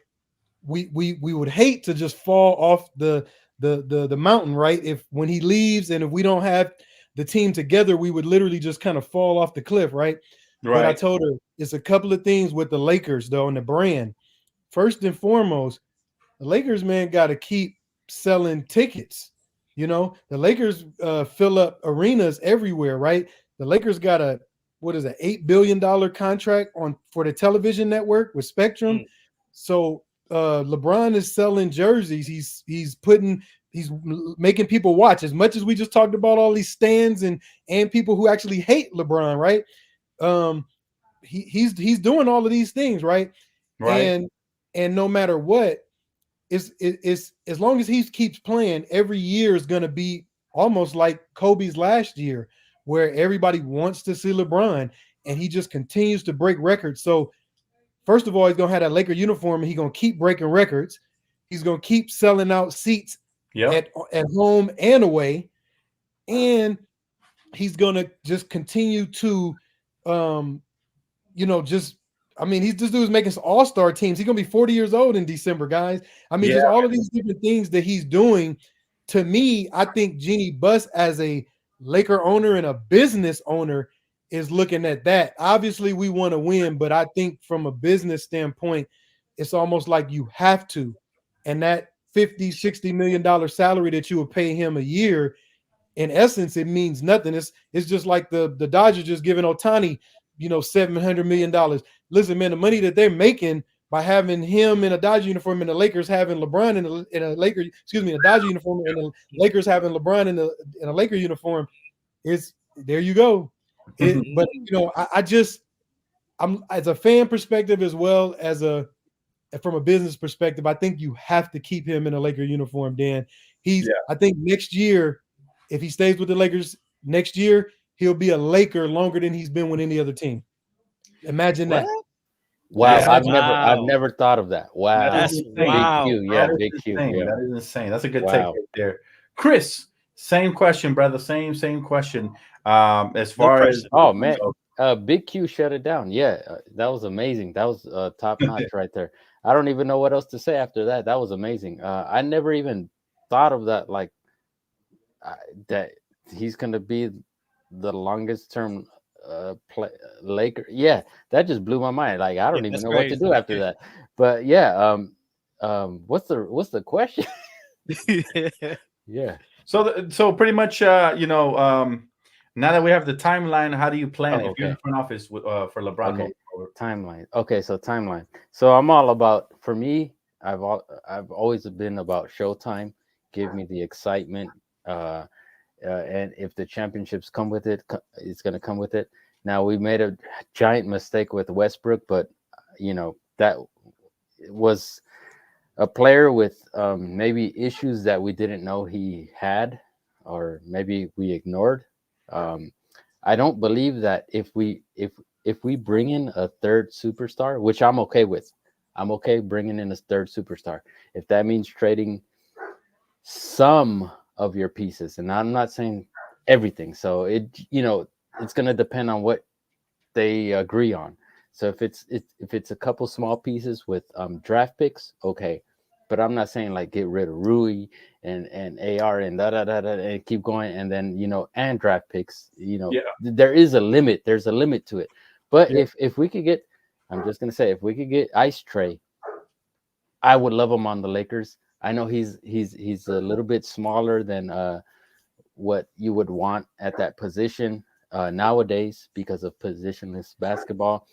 we would hate to just fall off the mountain, right? If when he leaves and if we don't have the team together, we would literally just kind of fall off the cliff, right? But I told her it's a couple of things with the Lakers though, and the brand. First and foremost, the Lakers, man, got to keep selling tickets. You know, the Lakers fill up arenas everywhere, right? The Lakers got a what is it, $8 billion contract for the television network with Spectrum. So LeBron is selling jerseys. He's making people watch. As much as we just talked about all these stands and people who actually hate LeBron, right? He's doing all of these things, right? And no matter what, it's as long as he keeps playing, every year is going to be almost like Kobe's last year, where everybody wants to see LeBron, and he just continues to break records. So first of all, he's going to have that Laker uniform, and he's going to keep breaking records. He's going to keep selling out seats at home and away, and he's going to just continue to, you know, just. I mean, this dude's making all-star teams. He's going to be 40 years old in December, guys. I mean, just all of these different things that he's doing. To me, I think Jeannie Buss, as a Laker owner and a business owner, is looking at that. Obviously, we want to win, but I think from a business standpoint, it's almost like you have to. And that $50-60 million salary that you would pay him a year, in essence, it means nothing. It's just like the Dodgers just giving Ohtani, you know, $700 million. Listen, man, the money that they're making by having him in a Dodger uniform and the Lakers having LeBron in a Dodger uniform, and the Lakers having LeBron in a Laker uniform, is there you go. But you know, I'm as a fan perspective as well as from a business perspective, I think you have to keep him in a Laker uniform, Dan. I think next year, if he stays with the Lakers next year, he'll be a Laker longer than he's been with any other team. Imagine that. Wow, I've never thought of that. Wow, That's big Q, yeah, big Q. Yeah. That is insane. That's a good take right there, Chris. Same question, brother. Same question. As far as man, Big Q shut it down. Yeah, that was amazing. That was top notch right there. I don't even know what else to say after that. That was amazing. I never even thought of that. Like that he's gonna be the longest term Laker. Yeah, that just blew my mind. Like I don't even know what to do after that. But yeah, what's the question? Yeah. So pretty much, you know, now that we have the timeline, how do you plan if you're in the front office for LeBron? Okay. Timeline. Okay, so timeline. So I'm all about. For me, I've always been about showtime. Give me the excitement. And if the championships come with it, it's going to come with it. Now, we made a giant mistake with Westbrook, but, you know, that was a player with maybe issues that we didn't know he had, or maybe we ignored. I don't believe that if we bring in a third superstar, which I'm okay with, I'm okay bringing in a third superstar. If that means trading some of your pieces, and I'm not saying everything, so it's going to depend on what they agree on. So if it's a couple small pieces with draft picks, okay, but I'm not saying like get rid of Rui and AR and and keep going, and then and draft picks. There is a limit. There's a limit to it. But if we could get, I'm just gonna say, if we could get Ice Tray, I would love him on the Lakers. I know he's a little bit smaller than what you would want at that position nowadays because of positionless basketball.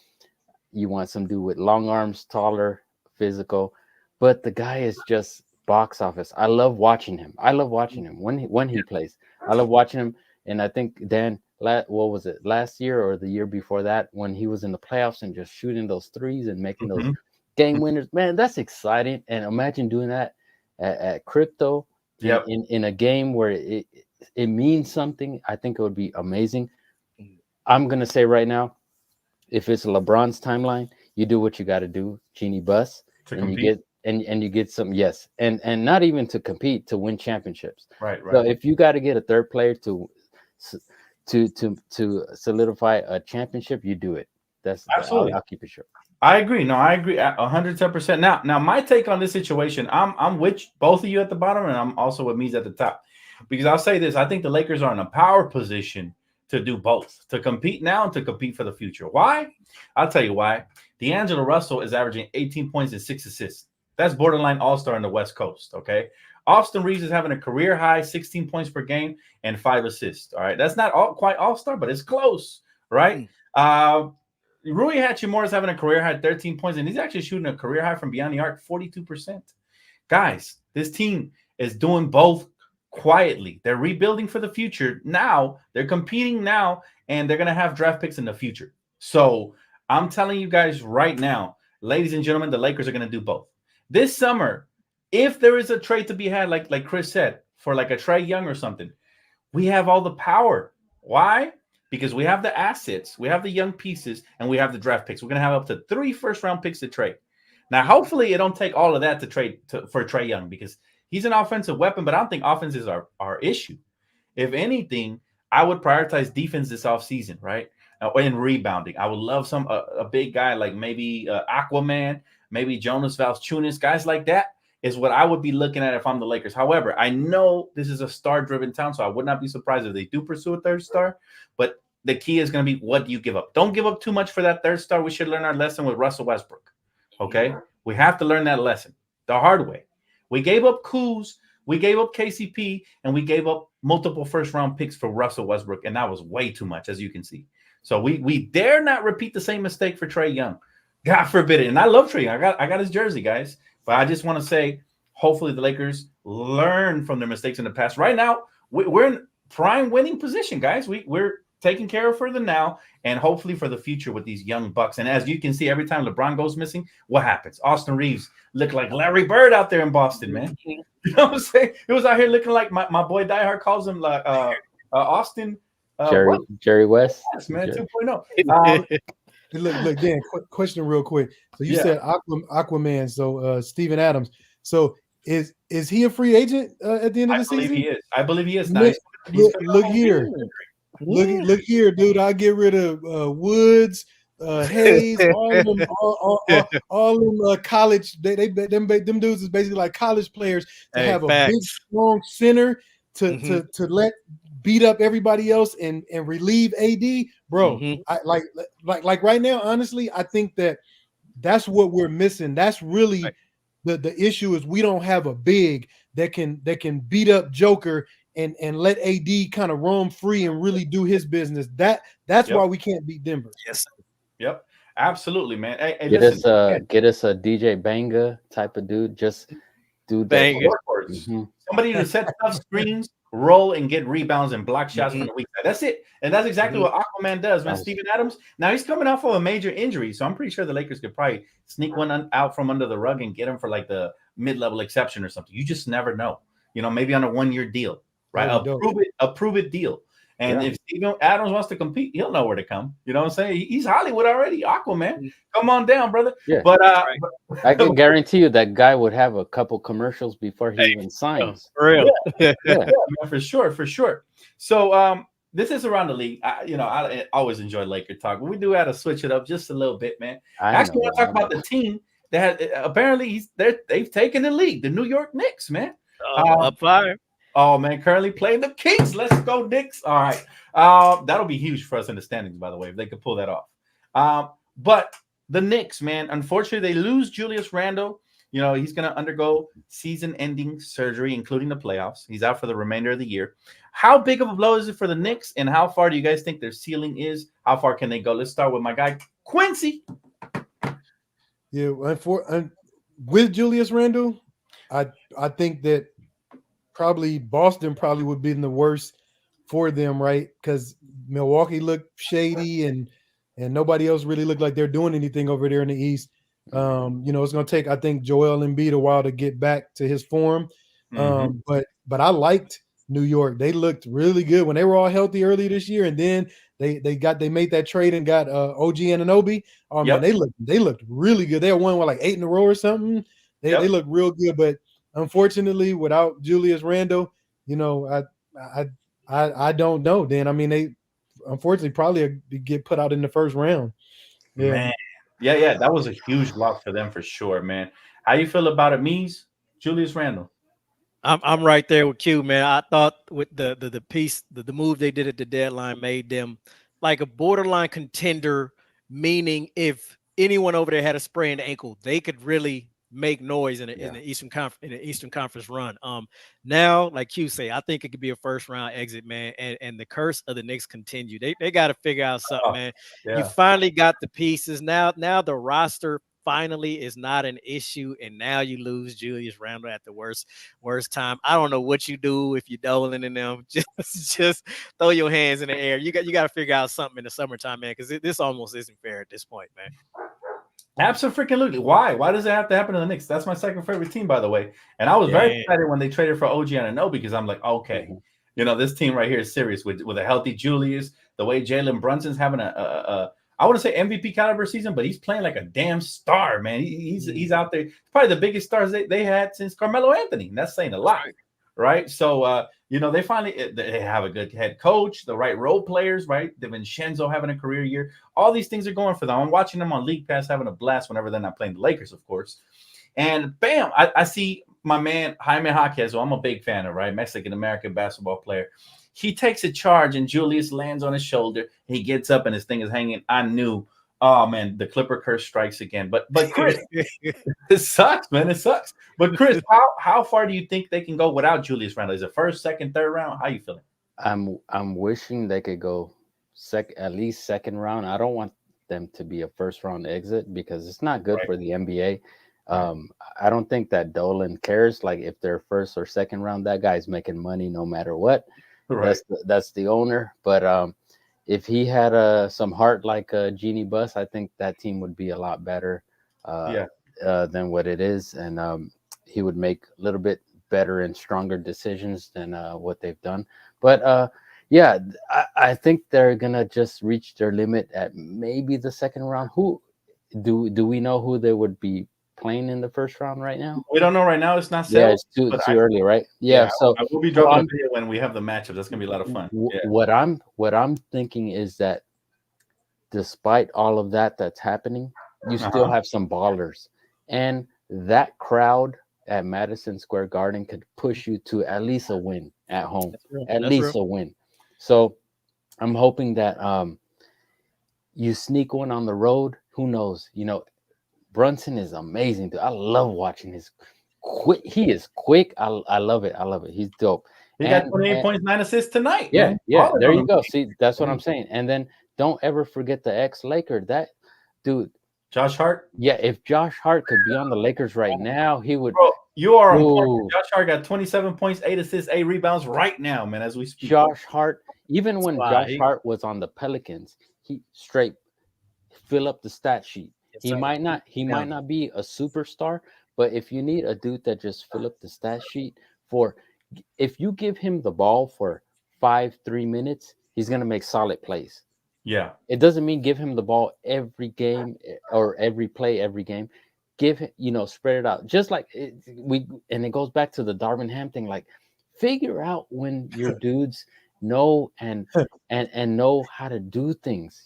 You want some dude with long arms, taller, physical, but the guy is just box office. I love watching him. I love watching him when he plays. I love watching him. And I think Dan, what was it, last year or the year before that, when he was in the playoffs and just shooting those threes and making those game winners, man, that's exciting. And imagine doing that at crypto in a game where it means something. I think it would be amazing. I'm gonna say right now, if it's LeBron's timeline, you do what you got to do, Genie Bus, and you get and you get some and not even to compete, to win championships. Right. So if you got to get a third player to solidify a championship, you do it. That's absolutely. I'll keep it short. I agree. No, I agree 110%. Now, my take on this situation, I'm with both of you at the bottom, and I'm also with Meez at the top, because I'll say this: I think the Lakers are in a power position to do both, to compete now and to compete for the future. Why? I'll tell you why. D'Angelo Russell is averaging 18 points and 6 assists. That's borderline all-star in the West Coast. Okay. Austin Reeves is having a career high 16 points per game and 5 assists. All right. That's not quite all-star, but it's close, right? Rui Hachimura is having a career high 13 points, and he's actually shooting a career high from beyond the arc 42%. Guys, this team is doing both quietly. They're rebuilding for the future now. They're competing now, and they're going to have draft picks in the future. So I'm telling you guys right now, ladies and gentlemen, the Lakers are going to do both. This summer, if there is a trade to be had, like Chris said, for like a Trae Young or something, we have all the power. Why? Because we have the assets, we have the young pieces, and we have the draft picks. We're going to have up to 3 first-round picks to trade. Now, hopefully, it don't take all of that to trade for Trae Young, because he's an offensive weapon, but I don't think offense is our issue. If anything, I would prioritize defense this offseason, right? And rebounding. I would love a big guy like maybe Aquaman, maybe Jonas Valanciunas, guys like that is what I would be looking at if I'm the Lakers. However, I know this is a star-driven town, so I would not be surprised if they do pursue a third star. But the key is going to be, what do you give up? Don't give up too much for that third star. We should learn our lesson with Russell Westbrook. Okay? We have to learn that lesson the hard way. We gave up Kuz, we gave up KCP, and we gave up multiple first-round picks for Russell Westbrook, and that was way too much, as you can see. So we dare not repeat the same mistake for Trae Young. God forbid it. And I love Trae Young. I got his jersey, guys. But I just want to say, hopefully the Lakers learn from their mistakes in the past. Right now, we're in prime winning position, guys. We're taking care of for the now, and hopefully for the future with these young bucks. And as you can see, every time LeBron goes missing, what happens? Austin Reeves looked like Larry Bird out there in Boston, man. You know what I'm saying? It was out here looking like my boy Diehard calls him like Austin. Jerry West. Yes, man, 2.0. Look, Dan, question real quick. So you said Aquaman, so Steven Adams. So is he a free agent at the end of the season? I believe he is. Now, look here. Look here, dude. I'll get rid of Woods, Hayes, all them college. Them dudes is basically like college players to have a big, strong center to let beat up everybody else and relieve AD, bro. I like right now, honestly, I think that's what we're missing. That's really the issue, is we don't have a big that can beat up Joker and let AD kind of roam free and really do his business. That's why we can't beat Denver. Yes. Yep. Absolutely, man. Hey, get us a DJ Banga type of dude. Just do Banga. Somebody to set tough screens, roll, and get rebounds and block shots from the weak side. That's it. And that's exactly what Aquaman does, man. Steven Adams. Now he's coming off of a major injury, so I'm pretty sure the Lakers could probably sneak one out from under the rug and get him for like the mid-level exception or something. You just never know. You know, maybe on a 1-year deal, right? A prove it deal. And if Steven Adams wants to compete, he'll know where to come. You know what I'm saying? He's Hollywood already. Aquaman, come on down, brother. Yeah. But I can guarantee you that guy would have a couple commercials before he even signs. For real. Yeah, for sure. So this is around the league. I always enjoy Laker talk, but we do have to switch it up just a little bit, man. I actually want to talk about the team that apparently they've taken the league, the New York Knicks, man. Up fire. Oh, man, currently playing the Kings. Let's go, Knicks. All right. That'll be huge for us in the standings, by the way, if they could pull that off. But the Knicks, man, unfortunately, they lose Julius Randle. You know, he's going to undergo season-ending surgery, including the playoffs. He's out for the remainder of the year. How big of a blow is it for the Knicks, and how far do you guys think their ceiling is? How far can they go? Let's start with my guy, Quincy. Yeah, with Julius Randle, I think that probably Boston probably would be the worst for them, right? Because Milwaukee looked shady and nobody else really looked like they're doing anything over there in the East. It's going to take, I think, Joel Embiid a while to get back to his form. But I liked New York. They looked really good when they were all healthy early this year, and then they made that trade and got OG Anunoby. Oh man, they looked really good. They won like 8 in a row or something. They look real good, but unfortunately, without Julius Randle, I don't know. Then I mean, they unfortunately probably get put out in the first round. Yeah. Man, yeah, that was a huge loss for them for sure, man. How you feel about it, Meez? Julius Randle. I'm right there with Q, man. I thought with the piece, the move they did at the deadline made them like a borderline contender, meaning if anyone over there had a sprained ankle, they could really make noise in the Eastern Conference run. Now, like Q say, I think it could be a first round exit, man. And the curse of the Knicks continue. They got to figure out something, man. Yeah. You finally got the pieces. Now the roster finally is not an issue, and now you lose Julius Randle at the worst time. I don't know what you do if you're Dolan in them. Just throw your hands in the air. You got to figure out something in the summertime, man, because this almost isn't fair at this point, man. Absolutely. Why does it have to happen to the Knicks? That's my second favorite team, by the way. And I was very excited when they traded for OG Anunoby because I'm like, okay, this team right here is serious with a healthy Julius. The way Jalen Brunson's having a I wouldn't say MVP caliber season, but he's playing like a damn star, man. He's out there. Probably the biggest stars they had since Carmelo Anthony. And that's saying a lot, right? So, they finally they have a good head coach, the right role players, right? DiVincenzo having a career year. All these things are going for them. I'm watching them on League Pass having a blast whenever they're not playing the Lakers, of course. And bam, I see my man Jaime Jaquez, who I'm a big fan of, right? Mexican-American basketball player. He takes a charge and Julius lands on his shoulder. He gets up and his thing is hanging. I knew, oh man, the Clipper curse strikes again. But Chris, it sucks, man. It sucks. But Chris, how far do you think they can go without Julius Randle? Is it first, second, third round? How you feeling? I'm wishing they could go at least second round. I don't want them to be a first round exit because it's not good for the NBA. I don't think that Dolan cares. Like if they're first or second round, that guy's making money no matter what. Right. That's the owner. But if he had some heart like Jeannie Buss, I think that team would be a lot better than what it is. And he would make a little bit better and stronger decisions than what they've done. But I think they're going to just reach their limit at maybe the second round. Who do we know who they would be playing in the first round right now? We don't know right now. It's not set. Yeah, it's too early, right? Yeah. So I will be dropping a video when we have the matchup. That's gonna be a lot of fun. What I'm thinking is that despite all of that's happening, you still have some ballers, and that crowd at Madison Square Garden could push you to at least a win at home, a win. So I'm hoping that you sneak one on the road. Who knows? Brunson is amazing, dude. I love watching his quick. He is quick. I love it. He's dope. He got 28 points, 9 assists tonight. Yeah. There you go. See, that's what I'm saying. And then don't ever forget the ex-Laker. That dude, Josh Hart. Yeah, if Josh Hart could be on the Lakers right now, he would. Bro, you are on point. Josh Hart got 27 points, 8 assists, 8 rebounds right now, man. As we speak. Josh Hart, even when Josh Hart was on the Pelicans, he straight fill up the stat sheet. He might not be a superstar, but if you need a dude that just fill up the stat sheet if you give him the ball for 3 minutes, he's gonna make solid plays. Yeah. It doesn't mean give him the ball every game or every play every game. Give him, spread it out. Just like it goes back to the Darvin Ham thing. Like, figure out when your dudes know and know how to do things.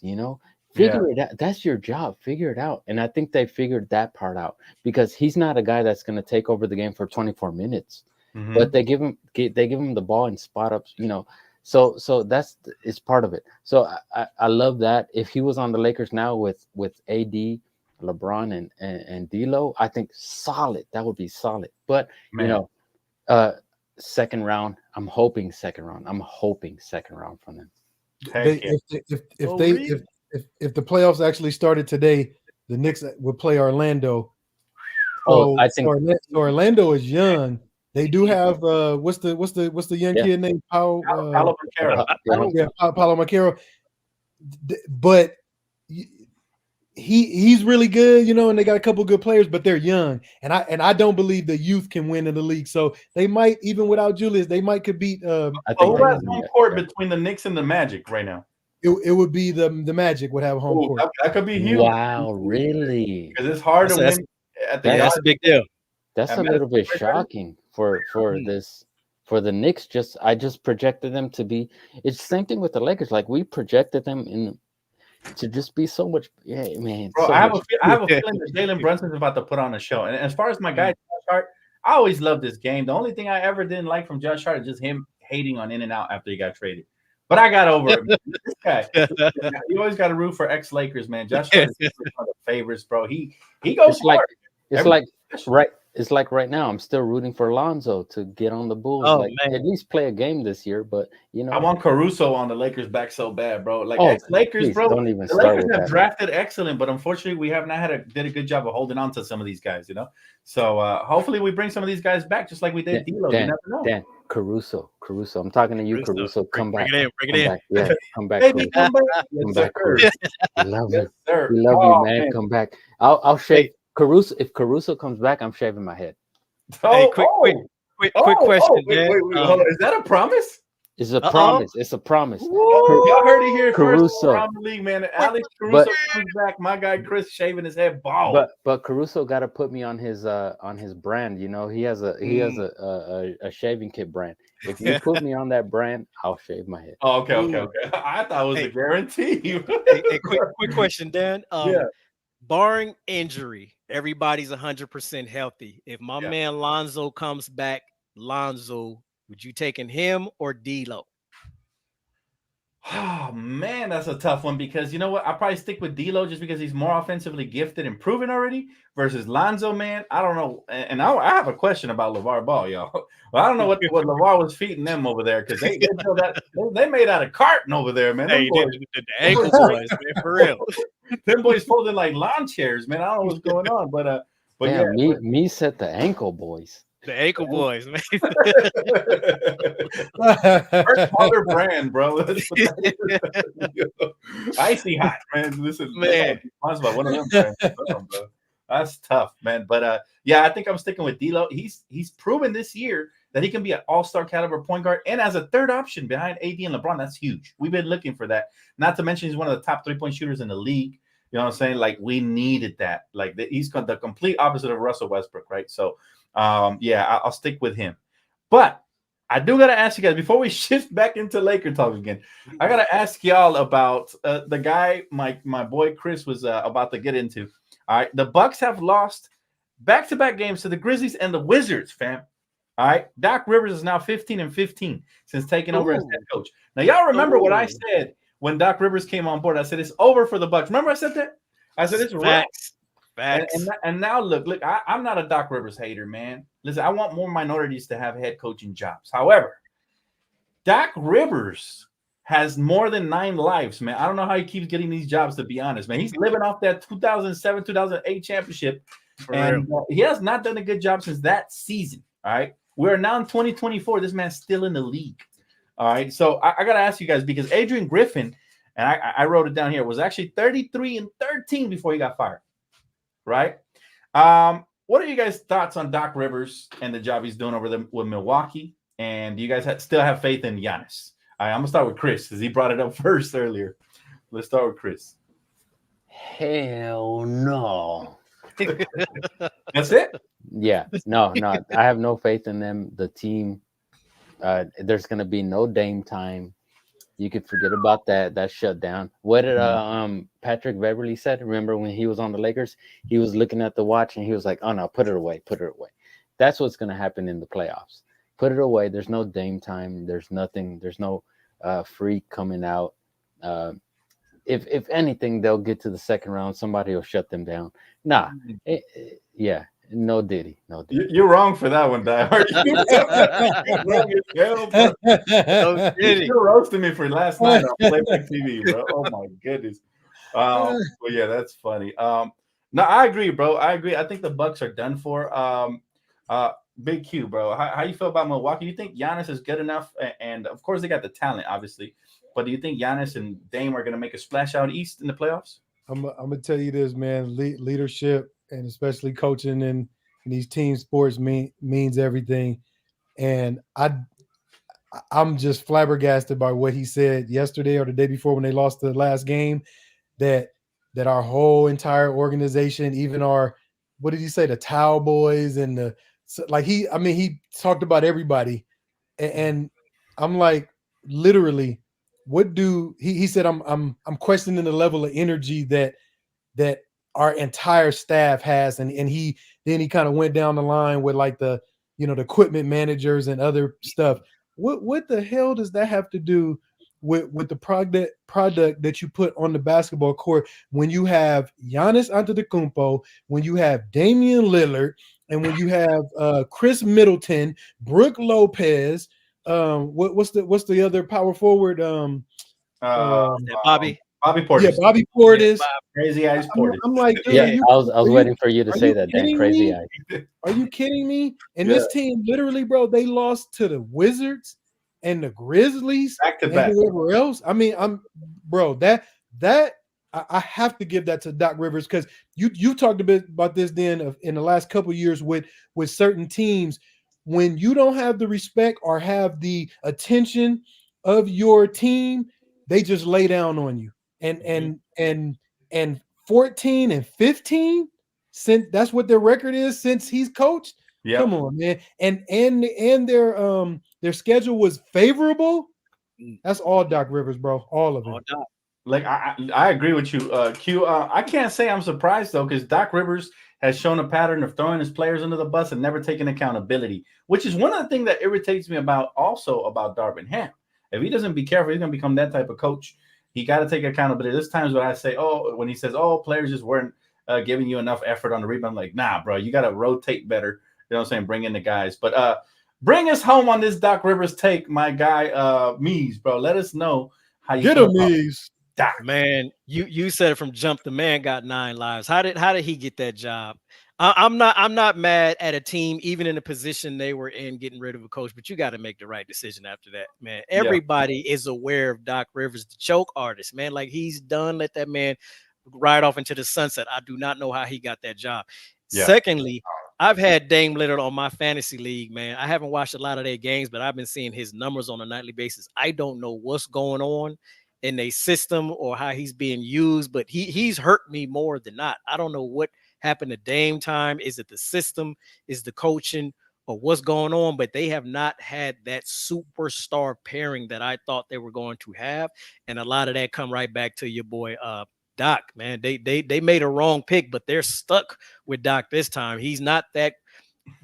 Figure it out. That's your job. Figure it out. And I think they figured that part out because he's not a guy that's going to take over the game for 24 minutes. Mm-hmm. But they give him the ball in spot ups, So it's part of it. So I love that. If he was on the Lakers now with AD, LeBron, and D'Lo, I think solid. That would be solid. But second round. I'm hoping second round from them. If the playoffs actually started today, the Knicks would play Orlando. Oh, I think Orlando is young. They do have what's the young kid named Paolo Banchero. Paolo Banchero. But he's really good, you know, and they got a couple good players, but they're young, and I don't believe the youth can win in the league. So they might, even without Julius, they might could beat. I think who has home court between the Knicks and the Magic right now? It would be the Magic would have home court. That could be huge. Wow, really? Because it's hard to win. That's a big deal. That's a little bit shocking for the Knicks. I just projected them to be. It's the same thing with the Lakers. Like we projected them to just be so much. Yeah, man. Bro, so I have a feeling that Jalen Brunson's about to put on a show. And as far as my guy Josh Hart, I always loved this game. The only thing I ever didn't like from Josh Hart is just him hating on In and Out after he got traded. But I got over it. This guy, you always got to root for ex-Lakers, man. Josh Hart is one of the favorites, bro. He goes hard. It's like right now, I'm still rooting for Lonzo to get on the Bulls. At least play a game this year. But you know, I want Caruso on the Lakers back so bad, bro. Like ex-Lakers, bro. Don't even the start Lakers with have that, drafted excellent, but unfortunately, we have not did a good job of holding on to some of these guys. You know, so hopefully, we bring some of these guys back, just like we did D'Lo. You never know. Dan, Caruso. I'm talking to you, Caruso. Come back. Bring it in. Yeah, come back. Baby, come back. Come back, Caruso. We love you. Sir. We love you, man. Come back. I'll shave Caruso. If Caruso comes back, I'm shaving my head. Hey, quick question, man. Wait, hold on. Is that a promise? It's a promise. It's a promise. Y'all heard it here Caruso. first around the league, man. Alex Caruso comes back. My guy Chris shaving his head bald. But Caruso got to put me on his brand. You know, he has a shaving kit brand. If you put me on that brand, I'll shave my head. Oh, okay. I thought it was a guarantee. Hey, quick question, Dan. Barring injury, everybody's 100% healthy. If my man Lonzo comes back, Lonzo, would you taking him or D'Lo? Oh man, that's a tough one because you know what? I'll probably stick with D'Lo just because he's more offensively gifted and proven already. Versus Lonzo, man, I don't know. And I have a question about LeVar Ball, y'all. Well, I don't know what LeVar was feeding them over there because they made out of carton over there, man. Hey, the ankle boys, man, for real. Them boys folding like lawn chairs, man. I don't know what's going on, but me said the ankle boys. The ankle boys, man. First mother brand, bro. Icy hot, man. This is man. About one of them brands, bro. That's tough, man. But I think I'm sticking with D'Lo. He's proven this year that he can be an all-star caliber point guard and as a third option behind AD and LeBron. That's huge. We've been looking for that. Not to mention he's one of the top 3-point shooters in the league. You know what I'm saying? Like we needed that. Like he's the complete opposite of Russell Westbrook, right? So I'll stick with him. But I do gotta ask you guys before we shift back into Laker talk again. I gotta ask y'all about the guy my boy Chris was about to get into. All right, the Bucks have lost back-to-back games to the Grizzlies and the Wizards, fam. All right, Doc Rivers is now 15-15 since taking over as head coach. Now, y'all remember what I said when Doc Rivers came on board? I said it's over for the Bucks. Remember I said that? I said it's facts. And now look, I'm not a Doc Rivers hater, man. Listen, I want more minorities to have head coaching jobs. However, Doc Rivers has more than 9 lives, man. I don't know how he keeps getting these jobs, to be honest, man. He's living off that 2007, 2008 championship, and he has not done a good job since that season, all right? We're now in 2024. This man's still in the league, all right? So I got to ask you guys, because Adrian Griffin, and I wrote it down here, was actually 33-13 before he got fired, right? What are you guys' thoughts on Doc Rivers and the job he's doing over there with Milwaukee? And do you guys still have faith in Giannis? All right, I'm going to start with Chris because he brought it up first earlier. Let's start with Chris. Hell no. That's it? Yeah, no. I have no faith in them. The team, there's going to be no Dame time. You could forget about that shutdown. What did Patrick Beverly said? Remember when he was on the Lakers? He was looking at the watch and he was like, oh, no, put it away. That's what's going to happen in the playoffs. Put it away. There's no Dame time. There's nothing. There's no freak coming out. If anything, they'll get to the second round. Somebody will shut them down. Nah. No Diddy. You're wrong for that one, Die Hard. You're roasting me for last night on Playback TV, bro. Oh my goodness. Well, yeah, that's funny. No, I agree, bro. I agree. I think the Bucks are done for. Big Q, bro. How you feel about Milwaukee? Do you think Giannis is good enough? And of course, they got the talent, obviously. But do you think Giannis and Dame are going to make a splash out east in the playoffs? I'm gonna tell you this, man. Leadership and especially coaching in these team sports means everything. And I'm just flabbergasted by what he said yesterday or the day before when they lost the last game. That our whole entire organization, even our, what did he say, the towel boys and the, like, he talked about everybody, and I'm like, literally, what do he said? I'm questioning the level of energy that our entire staff has, and he kind of went down the line with like the the equipment managers and other stuff. What the hell does that have to do with the product that you put on the basketball court when you have Giannis Antetokounmpo, when you have Damian Lillard, and when you have Chris Middleton, Brooke Lopez, what's the other power forward? Bobby. Bobby Portis. Yeah, Bobby Portis. Yeah, Crazy eyes Portis. I'm like, dude, Yeah, I was waiting for you to say that. Damn crazy eye. Are you kidding me? And this team, literally, bro, they lost to the Wizards and the Grizzlies Back to and back. whoever else. I mean, I have to give that to Doc Rivers, because you talked a bit about this then in the last couple of years with certain teams. When you don't have the respect or have the attention of your team, they just lay down on you. And 14 and 15, since that's what their record is since he's coached. Yep. Come on, man. And their schedule was favorable. That's all Doc Rivers, bro. All of it. Like I agree with you, Q. I can't say I'm surprised though, because Doc Rivers has shown a pattern of throwing his players under the bus and never taking accountability, which is one of the things that irritates me about Darvin Ham. If he doesn't be careful, he's gonna become that type of coach. He got to take accountability. There's times when I say, when he says, players just weren't giving you enough effort on the rebound. I'm like, nah, bro, you got to rotate better. You know what I'm saying? Bring in the guys. But bring us home on this Doc Rivers take, my guy, Meez, bro. Let us know how you get him, Meez. Doc. Man, you said it from jump. The man got 9 lives. How did he get that job? I'm not mad at a team, even in the position they were in, getting rid of a coach, but you got to make the right decision after that, man. Everybody is aware of Doc Rivers, the choke artist, man. Like, he's done. Let that man ride off into the sunset. I do not know how he got that job. Yeah. Secondly, I've had Dame Lillard on my fantasy league, man. I haven't watched a lot of their games, but I've been seeing his numbers on a nightly basis. I don't know what's going on in a system or how he's being used, but he's hurt me more than not. I don't know what happened to Dame time. Is it the system? Is the coaching? Or what's going on? But they have not had that superstar pairing that I thought they were going to have. And a lot of that come right back to your boy Doc, man. They made a wrong pick, but they're stuck with Doc this time. He's not that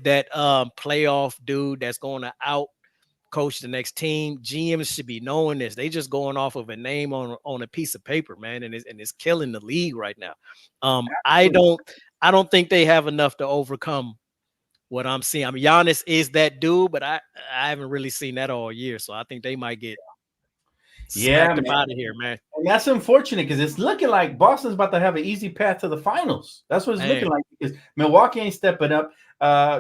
playoff dude that's going to out coach the next team. GMs should be knowing this. They just going off of a name on a piece of paper, man, and it's killing the league right now. I don't think they have enough to overcome what I'm seeing. I mean, Giannis is that dude, but I haven't really seen that all year, so I think they might get smacked up out of here, man. And that's unfortunate, because it's looking like Boston's about to have an easy path to the finals. That's what it's looking like, because Milwaukee ain't stepping up.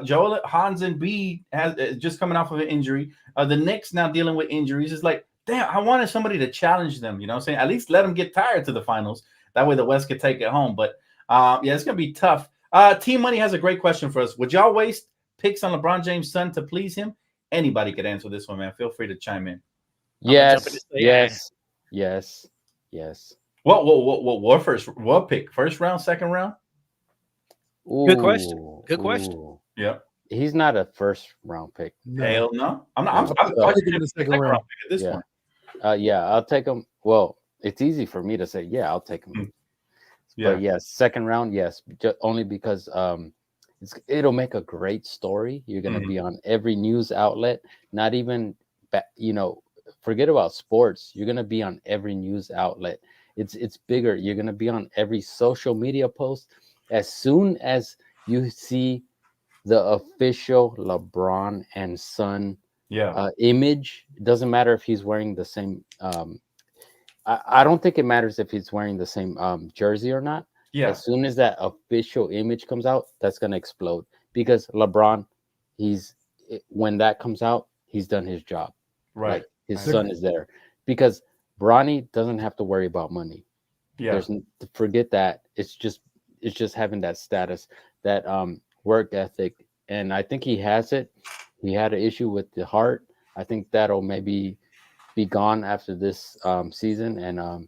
Joel Hans and B has just coming off of an injury. The Knicks now dealing with injuries. It's like, damn, I wanted somebody to challenge them. You know what I'm saying? At least let them get tired to the finals. That way the West could take it home. But it's gonna be tough. Team Money has a great question for us. Would y'all waste picks on LeBron James' son to please him? Anybody could answer this one, man. Feel free to chime in. Yes. What pick? First round, second round? Ooh, good question. Yeah. He's not a first round pick. Hell no. I'm not. I'm taking the second round pick at this point. I'll take him. Well, it's easy for me to say, yeah, I'll take him. But yes, second round, yes, only because it'll make a great story. You're gonna be on every news outlet. Not even, forget about sports. You're gonna be on every news outlet. It's bigger. You're gonna be on every social media post. As soon as you see the official LeBron and son image, it doesn't matter if he's wearing the same. I don't think it matters if he's wearing the same jersey or not. Yeah. As soon as that official image comes out, that's gonna explode because LeBron, when that comes out, he's done his job. Right. Like his son is there because Bronny doesn't have to worry about money. Yeah. Forget that. It's just having that status, that work ethic, and I think he has it. He had an issue with the heart. I think that'll maybe be gone after this season, and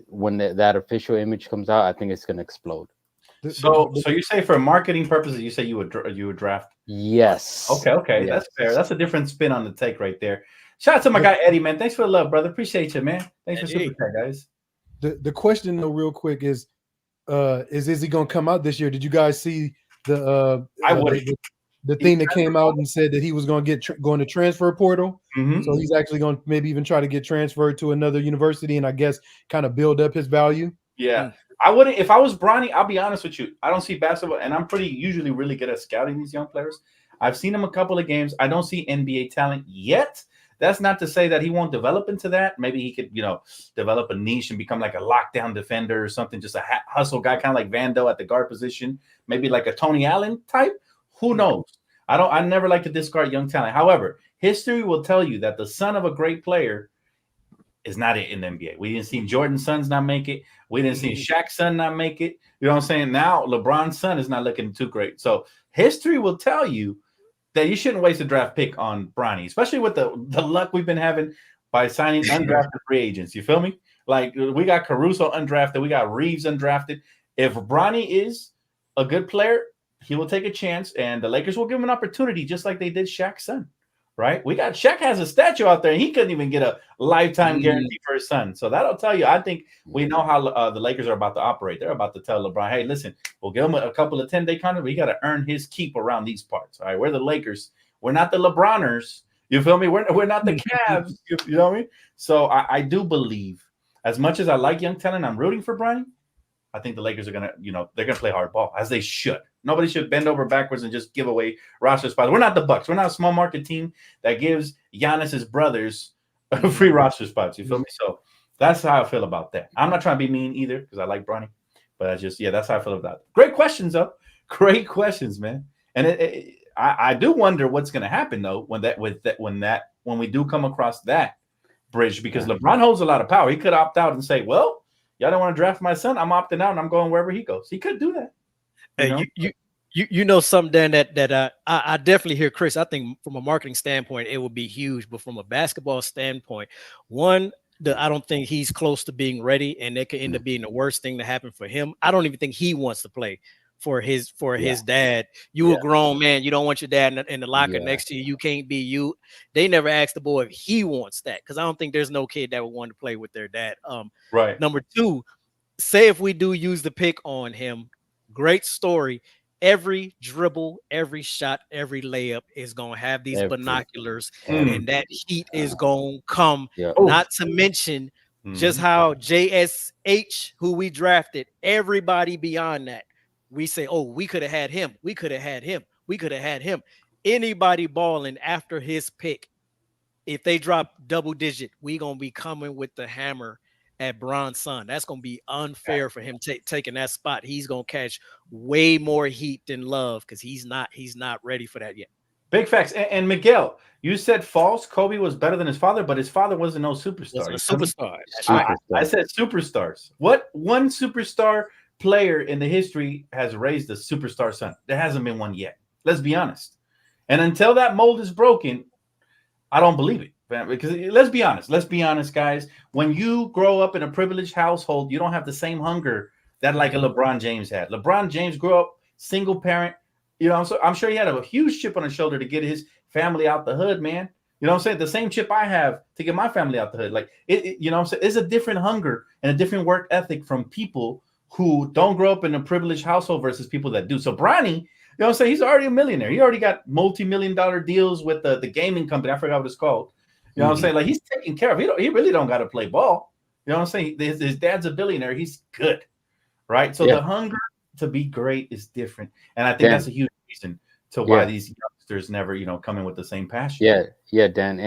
when that official image comes out, I think it's gonna explode. So you say for marketing purposes, you say you would draft? Yes. Okay, yes. That's fair. That's a different spin on the take right there. Shout out to my guy Eddie, man. Thanks for the love, brother. Appreciate you, man. Thanks for super chat, guys. The question though, real quick, is he gonna come out this year? Did you guys see the thing that came out and said that he was going to get going to transfer portal? Mm-hmm. So he's actually going to maybe even try to get transferred to another university and I guess kind of build up his value. Yeah. I wouldn't, if I was Bronny, I'll be honest with you. I don't see basketball, and I'm usually really good at scouting these young players. I've seen him a couple of games. I don't see NBA talent yet. That's not to say that he won't develop into that. Maybe he could, develop a niche and become like a lockdown defender or something, just a hustle guy, kind of like Vando at the guard position, maybe like a Tony Allen type. Who knows? I never like to discard young talent. However, history will tell you that the son of a great player is not in the NBA. We didn't see Jordan's sons not make it. We didn't see Shaq's son not make it. You know what I'm saying? Now LeBron's son is not looking too great. So history will tell you that you shouldn't waste a draft pick on Bronny, especially with the luck we've been having by signing undrafted free agents. You feel me? Like we got Caruso undrafted. We got Reeves undrafted. If Bronny is a good player, he will take a chance, and the Lakers will give him an opportunity, just like they did Shaq's son, right? Shaq has a statue out there, and he couldn't even get a lifetime guarantee for his son. So that'll tell you. I think we know how the Lakers are about to operate. They're about to tell LeBron, hey, listen, we'll give him a couple of 10-day contracts. We got to earn his keep around these parts. All right, we're the Lakers. We're not the LeBroners. You feel me? We're not the Cavs. You know what I mean? So I do believe, as much as I like young talent, I'm rooting for Bronny. I think the Lakers are gonna, they're gonna play hard ball, as they should. Nobody should bend over backwards and just give away roster spots. We're not the Bucks. We're not a small market team that gives Giannis's brothers free roster spots. You feel me? So that's how I feel about that. I'm not trying to be mean either because I like Bronny, but that's how I feel about it. Great questions, though. Great questions, man. And I do wonder what's gonna happen though when we do come across that bridge, because LeBron holds a lot of power. He could opt out and say, well, y'all don't want to draft my son, I'm opting out and I'm going wherever he goes. He could do that. You know something, Dan, that I definitely hear Chris. I think from a marketing standpoint, it would be huge, but from a basketball standpoint, I don't think he's close to being ready, and it could end up being the worst thing to happen for him. I don't even think he wants to play for his dad. You a grown man. You don't want your dad in the locker next to you. You can't be you. They never asked the boy if he wants that, because I don't think there's no kid that would want to play with their dad. Right. Number two, say if we do use the pick on him, great story. Every dribble, every shot, every layup is going to have these binoculars, and that heat is going to come. Not to mention just how JSH, who we drafted, everybody beyond that, we say, oh, we could have had him. We could have had him. We could have had him. Anybody balling after his pick, if they drop double digit, we going to be coming with the hammer at Bron's son. That's going to be unfair for him taking that spot. He's going to catch way more heat than Love, because he's not ready for that yet. Big facts. And Miguel, you said false. Kobe was better than his father, but his father wasn't no superstar. I said superstars. What one superstar player in the history has raised a superstar son? There hasn't been one yet. Let's be honest. And until that mold is broken, I don't believe it. Because let's be honest, guys. When you grow up in a privileged household, you don't have the same hunger that like a LeBron James had. LeBron James grew up single parent. So I'm sure he had a huge chip on his shoulder to get his family out the hood, man. You know what I'm saying? The same chip I have to get my family out the hood. Like you know what I'm saying? It's a different hunger and a different work ethic from people who don't grow up in a privileged household versus people that do. So Bronny, you know what I'm saying? He's already a millionaire. He already got multi-million-dollar deals with the gaming company. I forgot what it's called. You know what I'm saying? Like, he's taken care of. He really don't got to play ball. You know what I'm saying? His dad's a billionaire. He's good, right? So the hunger to be great is different, and I think that's a huge reason to why these youngsters never, come in with the same passion. Yeah, Dan.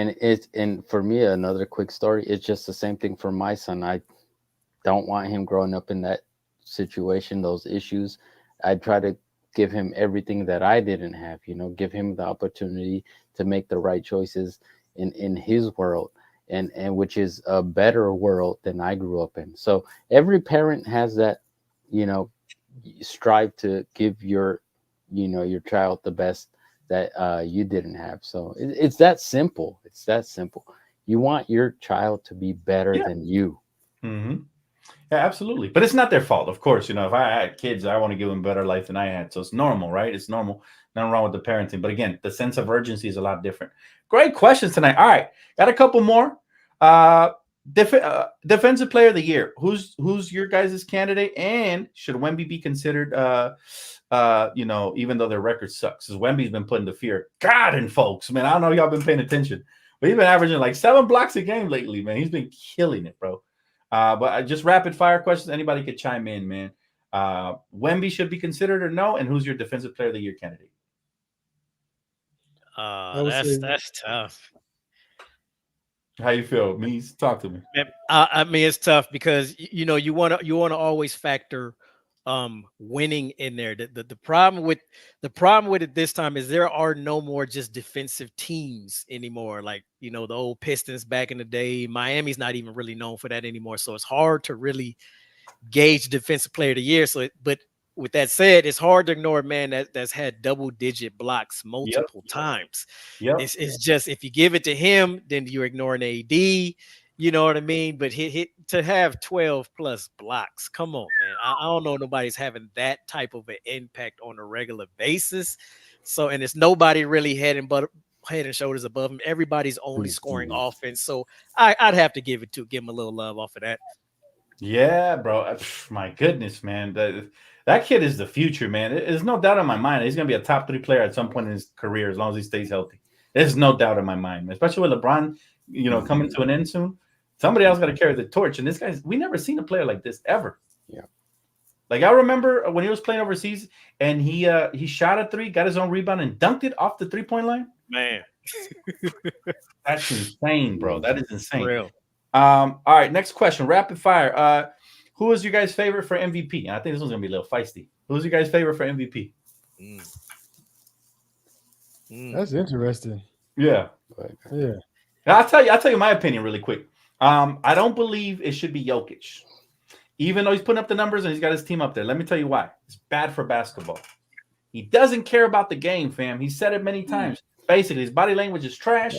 And for me, another quick story. It's just the same thing for my son. I don't want him growing up in that situation, those issues, I'd try to give him everything that I didn't have, give him the opportunity to make the right choices in his world, and which is a better world than I grew up in. So every parent has that, strive to give your child the best that you didn't have. So it's that simple. It's that simple. You want your child to be better than you. Mm-hmm. Yeah, absolutely. But it's not their fault, of course. If I had kids, I want to give them a better life than I had. So it's normal, right? It's normal. Nothing wrong with the parenting. But again, the sense of urgency is a lot different. Great questions tonight. All right. Got a couple more. Defensive player of the year. Who's your guys' candidate? And should Wemby be considered, even though their record sucks? Because Wemby's been putting the fear God in folks, man. I don't know if y'all been paying attention. But he's been averaging like 7 blocks a game lately, man. He's been killing it, bro. But just rapid fire questions. Anybody could chime in, man. Wemby should be considered or no? And who's your defensive player of the year candidate? That's tough. How you feel, Meez? Talk to me. I mean, it's tough because you want to always factor winning in there. The problem with it this time is there are no more just defensive teams anymore. Like, the old Pistons back in the day. Miami's not even really known for that anymore. So it's hard to really gauge defensive player of the year. But with that said, it's hard to ignore a man that's had double-digit blocks multiple times. Yep. It's just, if you give it to him, then you're ignoring AD. You know what I mean? But to have 12 plus blocks, come on, man. I don't know nobody's having that type of an impact on a regular basis. So, and it's nobody really head and shoulders above him. Everybody's only scoring offense. So I'd have to give him a little love off of that. Yeah, bro. My goodness, man. That kid is the future, man. There's no doubt in my mind. He's going to be a top 3 player at some point in his career as long as he stays healthy. There's no doubt in my mind, especially with LeBron, coming to an end soon. Somebody else got to carry the torch. And this guy's, we never seen a player like this ever. Yeah. Like, I remember when he was playing overseas and he shot a 3, got his own rebound and dunked it off the 3-point line. Man. That's insane, bro. That is insane. Real. All right, next question. Rapid fire. Who is your guys' favorite for MVP? And I think this one's going to be a little feisty. Who's your guys' favorite for MVP? That's interesting. Yeah. Yeah. I'll tell you my opinion really quick. I don't believe it should be Jokic. Even though he's putting up the numbers and he's got his team up there. Let me tell you why. It's bad for basketball. He doesn't care about the game, fam. He said it many times. Basically, his body language is trash.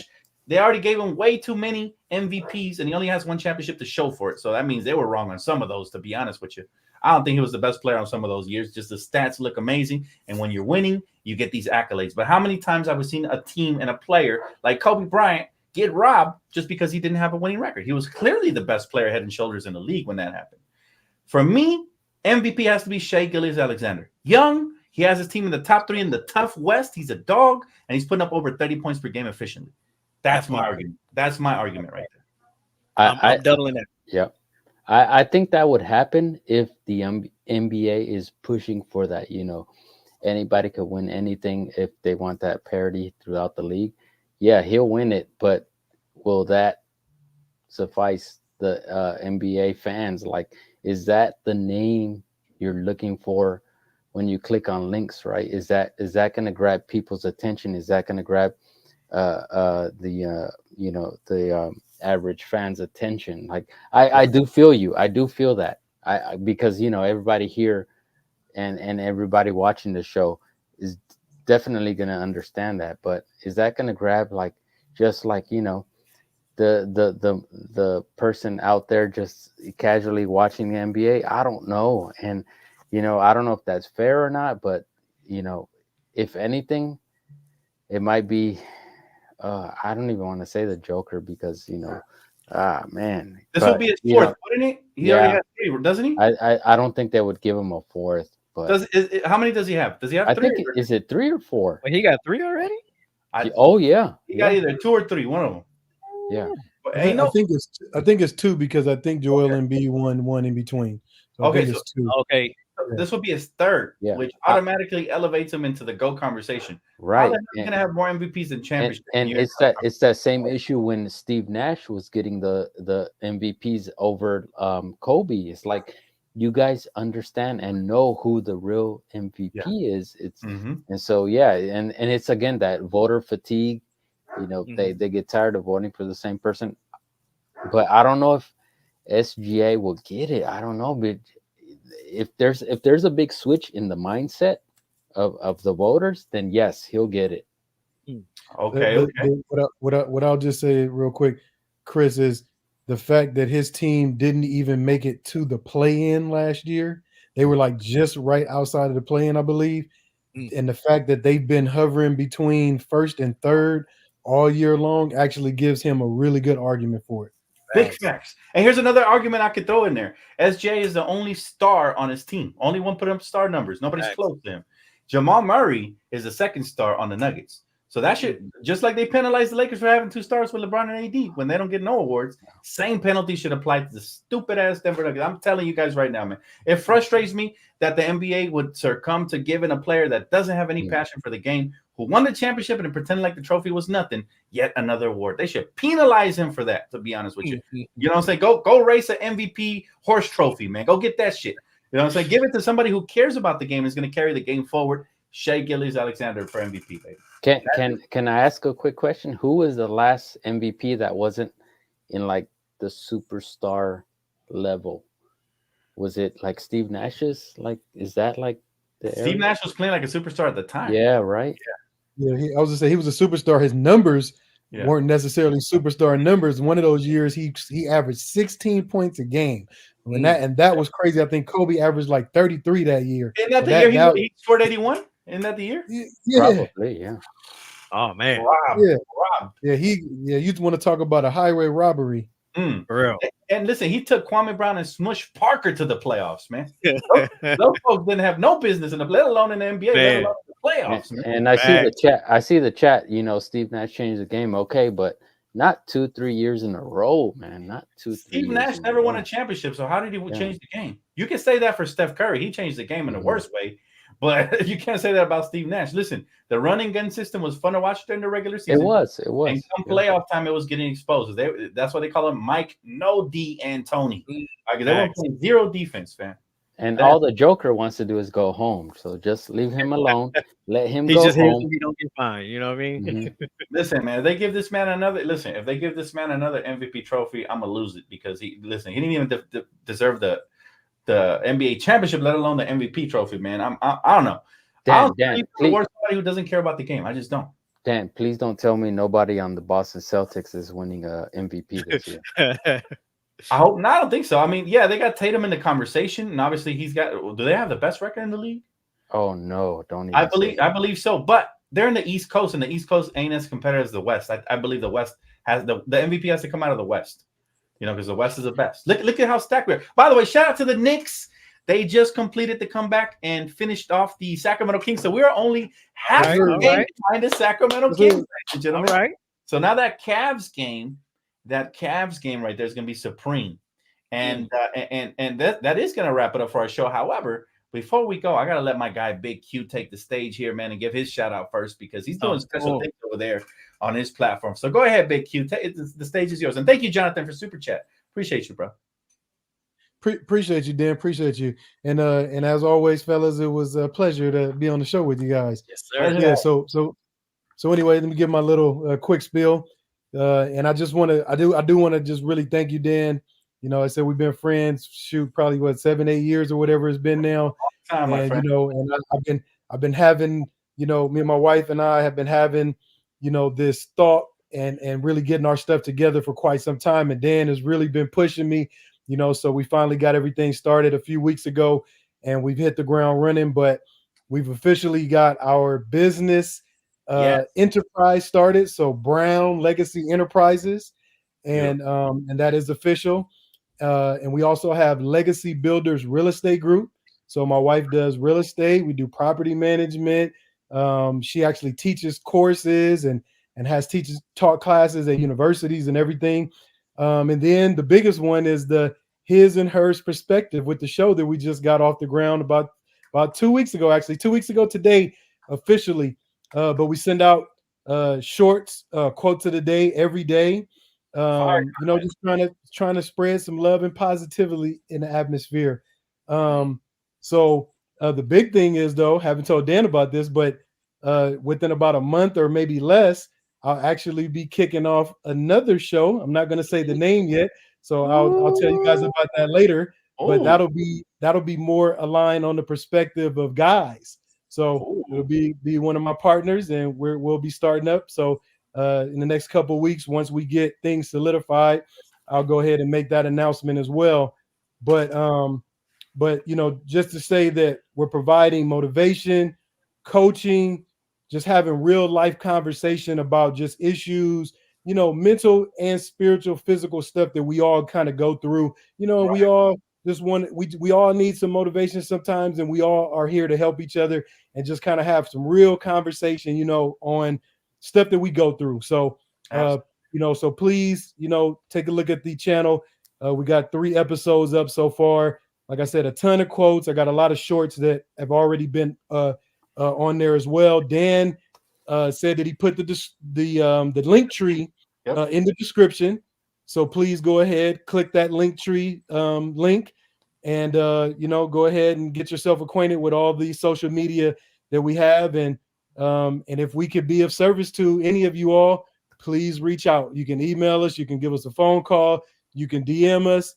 They already gave him way too many MVPs, and he only has 1 championship to show for it. So that means they were wrong on some of those, to be honest with you. I don't think he was the best player on some of those years. Just the stats look amazing. And when you're winning, you get these accolades. But how many times have we seen a team and a player like Kobe Bryant get robbed just because he didn't have a winning record? He was clearly the best player head and shoulders in the league when that happened. For me, MVP has to be Shai Gilgeous-Alexander. Young, he has his team in the top 3 in the tough West. He's a dog, and he's putting up over 30 points per game efficiently. That's my argument. That's my argument right there. I'm doubling it. Yeah. I think that would happen if the NBA is pushing for that. Anybody could win anything if they want that parity throughout the league. Yeah, he'll win it, but will that suffice the NBA fans? Like, is that the name you're looking for when you click on links, right? Is that going to grab people's attention? Is that going to grab the average fan's attention? Like, I do feel you. I do feel that. Because everybody here and everybody watching the show is definitely going to understand that. But is that going to grab the person out there just casually watching the NBA? I don't know. And I don't know if that's fair or not, but if anything, it might be I don't even want to say the Joker because man. This will be his 4th, wouldn't it? He already has 3, doesn't he? I don't think they would give him a 4th. But how many does he have? Does he have 3? I think is it 3 or 4? Well, he got 3 already. Yeah. He got either 2 or 3. One of them. Yeah. But, I think it's 2 because I think Joel Embiid won 1 in between. So I think it's 2. Okay. This will be his 3rd, which automatically elevates him into the GOAT conversation. Right. He's gonna have more MVPs than championships. And it's that same issue when Steve Nash was getting the MVPs over Kobe. It's like you guys understand and know who the real MVP is. It's Mm-hmm. and so yeah, and it's again that voter fatigue. You know, they get tired of voting for the same person. But I don't know if SGA will get it. I don't know, but if there's a big switch in the mindset of the voters, then yes, he'll get it. Okay. What I'll just say real quick, Chris, is the fact that his team didn't even make it to the play-in last year. They were like just right outside of the play-in, I believe. And the fact that they've been hovering between first and third all year long actually gives him a really good argument for it. Big facts. And here's another argument I could throw in there. SJ is the only star on his team. Only one put up star numbers. Nobody's close to him. Jamal Murray is the second star on the Nuggets. So that should, just like they penalized the Lakers for having 2 stars with LeBron and AD when they don't get no awards, same penalty should apply to the stupid ass Denver Nuggets. I'm telling you guys right now, man. It frustrates me that the NBA would succumb to giving a player that doesn't have any passion for the game, who won the championship and pretending like the trophy was nothing, yet another award. They should penalize him for that, to be honest with you. You know what I'm saying? Go race an MVP horse trophy, man. Go get that shit. You know what I'm saying? Give it to somebody who cares about the game and is going to carry the game forward. Shea Gilgeous-Alexander for MVP, baby. Can I ask a quick question? Who was the last MVP that wasn't in like the superstar level? Was it like Steve Nash's? Like, is that like the Steve Nash was playing like a superstar at the time? Yeah, right. Yeah, I was gonna say he was a superstar. His numbers weren't necessarily superstar numbers. One of those years, he averaged 16 points a game. And that was crazy. I think Kobe averaged like 33 that year. Isn't that the year he scored 81? Isn't that the year? Yeah. Probably, yeah. Oh man. Rob. Yeah, you want to talk about a highway robbery. For real. And listen, he took Kwame Brown and Smush Parker to the playoffs, man. Those folks didn't have no business in the, let alone in the NBA, let alone the playoffs. Man. And I see the chat. You know, Steve Nash changed the game, okay, but not 2-3 years in a row, man. Not 2-3. Steve Nash never won a championship, so how did he change the game? You can say that for Steph Curry. He changed the game in the worst way, but you can't say that about Steve Nash. Listen, the running gun system was fun to watch during the regular season. It was. And come playoff time, it was getting exposed. That's why they call him Mike No D and Tony. They were playing zero defense, fam. And all the Joker wants to do is go home. So just leave him alone. Let him go home. He don't get fined. You know what I mean? Listen, man. If they give this man another MVP trophy, I'm gonna lose it because he didn't even deserve the NBA championship, let alone the MVP trophy, man. I don't know. Dan, somebody who doesn't care about the game. I just don't. Dan, please don't tell me nobody on the Boston Celtics is winning a MVP this year. I hope not. I don't think so. I mean, yeah, they got Tatum in the conversation, and obviously he's got. Do they have the best record in the league? Oh no, don't even. I believe so, but they're in the East Coast, and the East Coast ain't as competitive as the West. I believe the West has the MVP has to come out of the West, you know, because the West is the best. Look at how stacked we are. By the way, shout out to the Knicks. They just completed the comeback and finished off the Sacramento Kings. So we are only half a game behind the Sacramento Kings, ladies and gentlemen. All right. So now that Cavs game right there is going to be supreme. And that is going to wrap it up for our show. However, before we go, I got to let my guy Big Q take the stage here, man, and give his shout out first because he's doing special things over there on his platform. So go ahead, Big Q. The stage is yours. And thank you, Jonathan, for Super Chat. Appreciate you, bro. Appreciate you, Dan. Appreciate you. And as always, fellas, it was a pleasure to be on the show with you guys. Yes, sir. Yeah. So anyway, let me give my little quick spiel. And I do want to just really thank you, Dan. You know, I said we've been friends, probably 7-8 years or whatever it's been now. And you know, and I've been having, you know, me and my wife and I have been having, you know, this thought and really getting our stuff together for quite some time. And Dan has really been pushing me, you know, so we finally got everything started a few weeks ago and we've hit the ground running, but we've officially got our business enterprise started. So Brown Legacy Enterprises, and that is official. And we also have Legacy Builders Real Estate Group. So my wife does real estate. We do property management. She actually teaches courses and has taught classes at universities and everything. And then the biggest one is the His and Hers Perspective with the show that we just got off the ground about 2 weeks ago, actually 2 weeks ago today, officially. But we send out shorts, quotes of the day every day. You know, just trying to spread some love and positivity in the atmosphere. So the big thing is, though, haven't told Dan about this, but within about a month or maybe less, I'll actually be kicking off another show. I'm not going to say the name yet, so I'll tell you guys about that later. But that'll be more aligned on the perspective of guys. So it'll be one of my partners, and we'll be starting up. So in the next couple of weeks, once we get things solidified, I'll go ahead and make that announcement as well. But just to say that we're providing motivation, coaching, just having real life conversation about just issues, mental and spiritual, physical stuff that we all kind of go through. We all just we all need some motivation sometimes, and we all are here to help each other and just kind of have some real conversation, on stuff that we go through. So, so please, take a look at the channel. We got 3 episodes up so far. Like I said, a ton of quotes. I got a lot of shorts that have already been on there as well. Dan said that he put the link tree in the description. So please go ahead, click that link tree link, and go ahead and get yourself acquainted with all the social media that we have. And if we could be of service to any of you all, please reach out. You can email us, you can give us a phone call, you can DM us.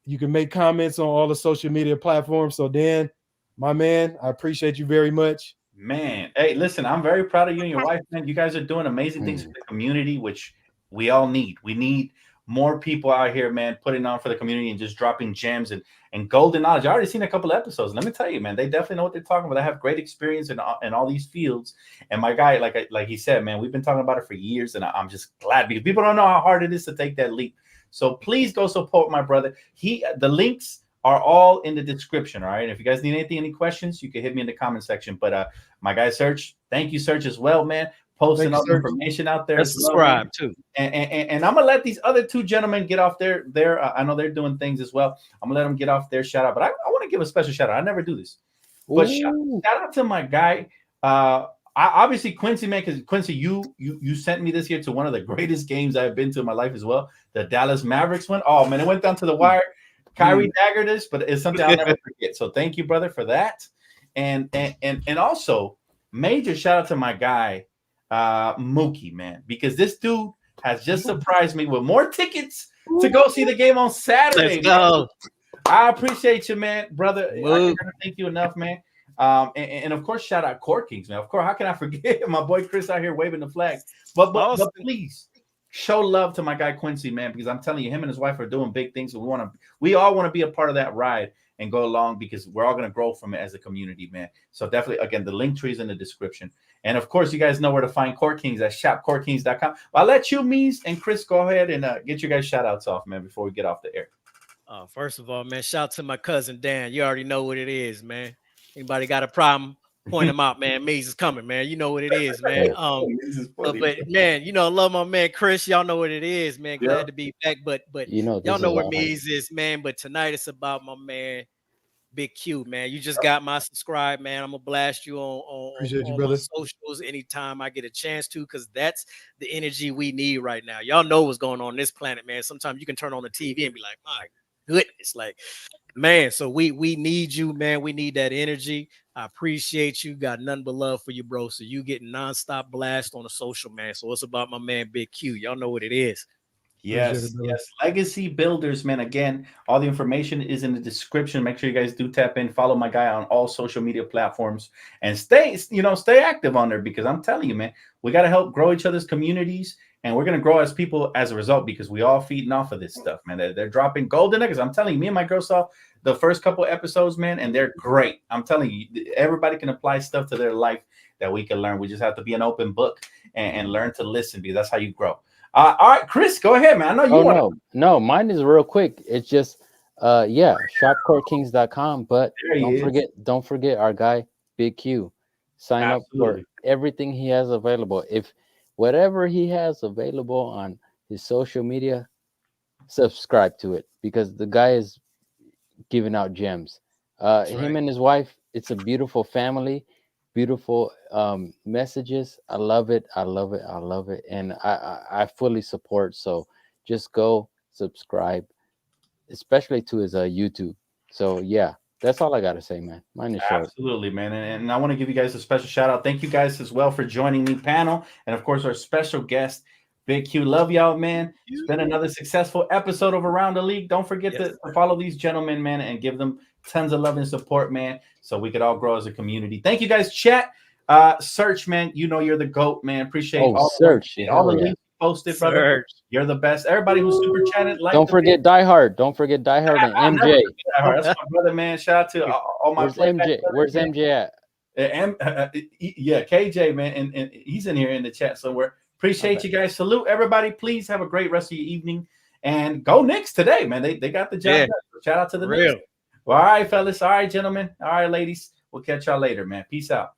You can make comments on all the social media platforms. So, Dan, my man, I appreciate you very much. Man, hey, listen, I'm very proud of you and your wife, man. You guys are doing amazing things for the community, which we all need. We need more people out here, man, putting on for the community and just dropping gems and golden knowledge. I already seen a couple of episodes. Let me tell you, man, they definitely know what they're talking about. They have great experience in all these fields. And my guy, like he said, man, we've been talking about it for years, and I'm just glad because people don't know how hard it is to take that leap. So please go support my brother. The links are all in the description. All right. And if you guys need any questions, you can hit me in the comment section. But my guy Serge, thank you, Serge, as well, man. Posting all the information out there. Subscribe too. And I'm gonna let these other 2 gentlemen get off their I know they're doing things as well. I'm gonna let them get off their shout out. But I want to give a special shout out. I never do this. But shout out to my guy. Obviously Quincy, man, because Quincy, you sent me this year to one of the greatest games I've been to in my life as well. The Dallas Mavericks one. Oh man, it went down to the wire. Kyrie daggered us, but it's something I'll never forget. So thank you, brother, for that. And also major shout out to my guy Mookie, man, because this dude has just surprised me with more tickets to go see the game on Saturday. Let's go. I appreciate you, man, brother. I can never thank you enough, man. And of course, shout out Court Kings, man. Of course, how can I forget my boy Chris out here waving the flag? But please show love to my guy Quincy, man, because I'm telling you, him and his wife are doing big things. We all want to be a part of that ride and go along because we're all going to grow from it as a community, man. So definitely, again, the link tree is in the description. And of course, you guys know where to find Court Kings at shopcourtkings.com. I'll let you, Meez, and Chris go ahead and get your guys shout outs off, man, before we get off the air. First of all, man, shout out to my cousin Dan. You already know what it is, man. Anybody got a problem? Point them out, man. Meez is coming, man. You know what it is, man. But man, I love my man Chris. Y'all know what it is, man. Glad to be back. But y'all know where Meez is, man. But tonight it's about my man Big Q, man. You just got my subscribe, man. I'm gonna blast you on my socials anytime I get a chance to, because that's the energy we need right now. Y'all know what's going on this planet, man. Sometimes you can turn on the TV and be like, my goodness, like, man. So we need you, man. We need that energy. I appreciate you. Got nothing but love for you, bro. So you getting nonstop blast on the social, man. So it's about my man Big Q. Y'all know what it is. Yes. Legacy Builders, man. Again, all the information is in the description. Make sure you guys do tap in. Follow my guy on all social media platforms and stay active on there, because I'm telling you, man, we got to help grow each other's communities, and we're going to grow as people as a result, because we all feeding off of this stuff, man. They're dropping golden nuggets. I'm telling you, me and my girl saw the first couple episodes, man, and they're great. I'm telling you, everybody can apply stuff to their life that we can learn. We just have to be an open book and learn to listen, because that's how you grow. All right, Chris, go ahead, man. I know you No, mine is real quick. It's just shopcourtkings.com, but don't forget our guy Big Q. Sign up for everything he has available. If whatever he has available on his social media, subscribe to it, because the guy is giving out gems. Him and his wife, it's a beautiful family. Beautiful messages. I love it. And I fully support. So just go subscribe, especially to his YouTube. So yeah, That's all I gotta say, man. Mine is short. Absolutely, man. And I want to give you guys a special shout out. Thank you guys as well for joining me, panel, and of course our special guest, Big Q. Love y'all, man. It's been another successful episode of Around the League. Don't forget to follow these gentlemen, man, and give them tons of love and support, man, so we could all grow as a community. Thank you guys, chat. Search, man. You know you're the GOAT, man. Appreciate all Search. all the links posted, brother. You're the best. Everybody who's super chatted, like. Don't forget Die Hard. Don't forget Die Hard and MJ. That's my brother, man. Shout out to all my. Where's MJ? Where's MJ at? Yeah, KJ, man, and he's in here in the chat somewhere. Appreciate you guys. Salute everybody. Please have a great rest of your evening and go Knicks today, man. They got the job done. Shout out to the Knicks. Well, all right, fellas. All right, gentlemen. All right, ladies. We'll catch y'all later, man. Peace out.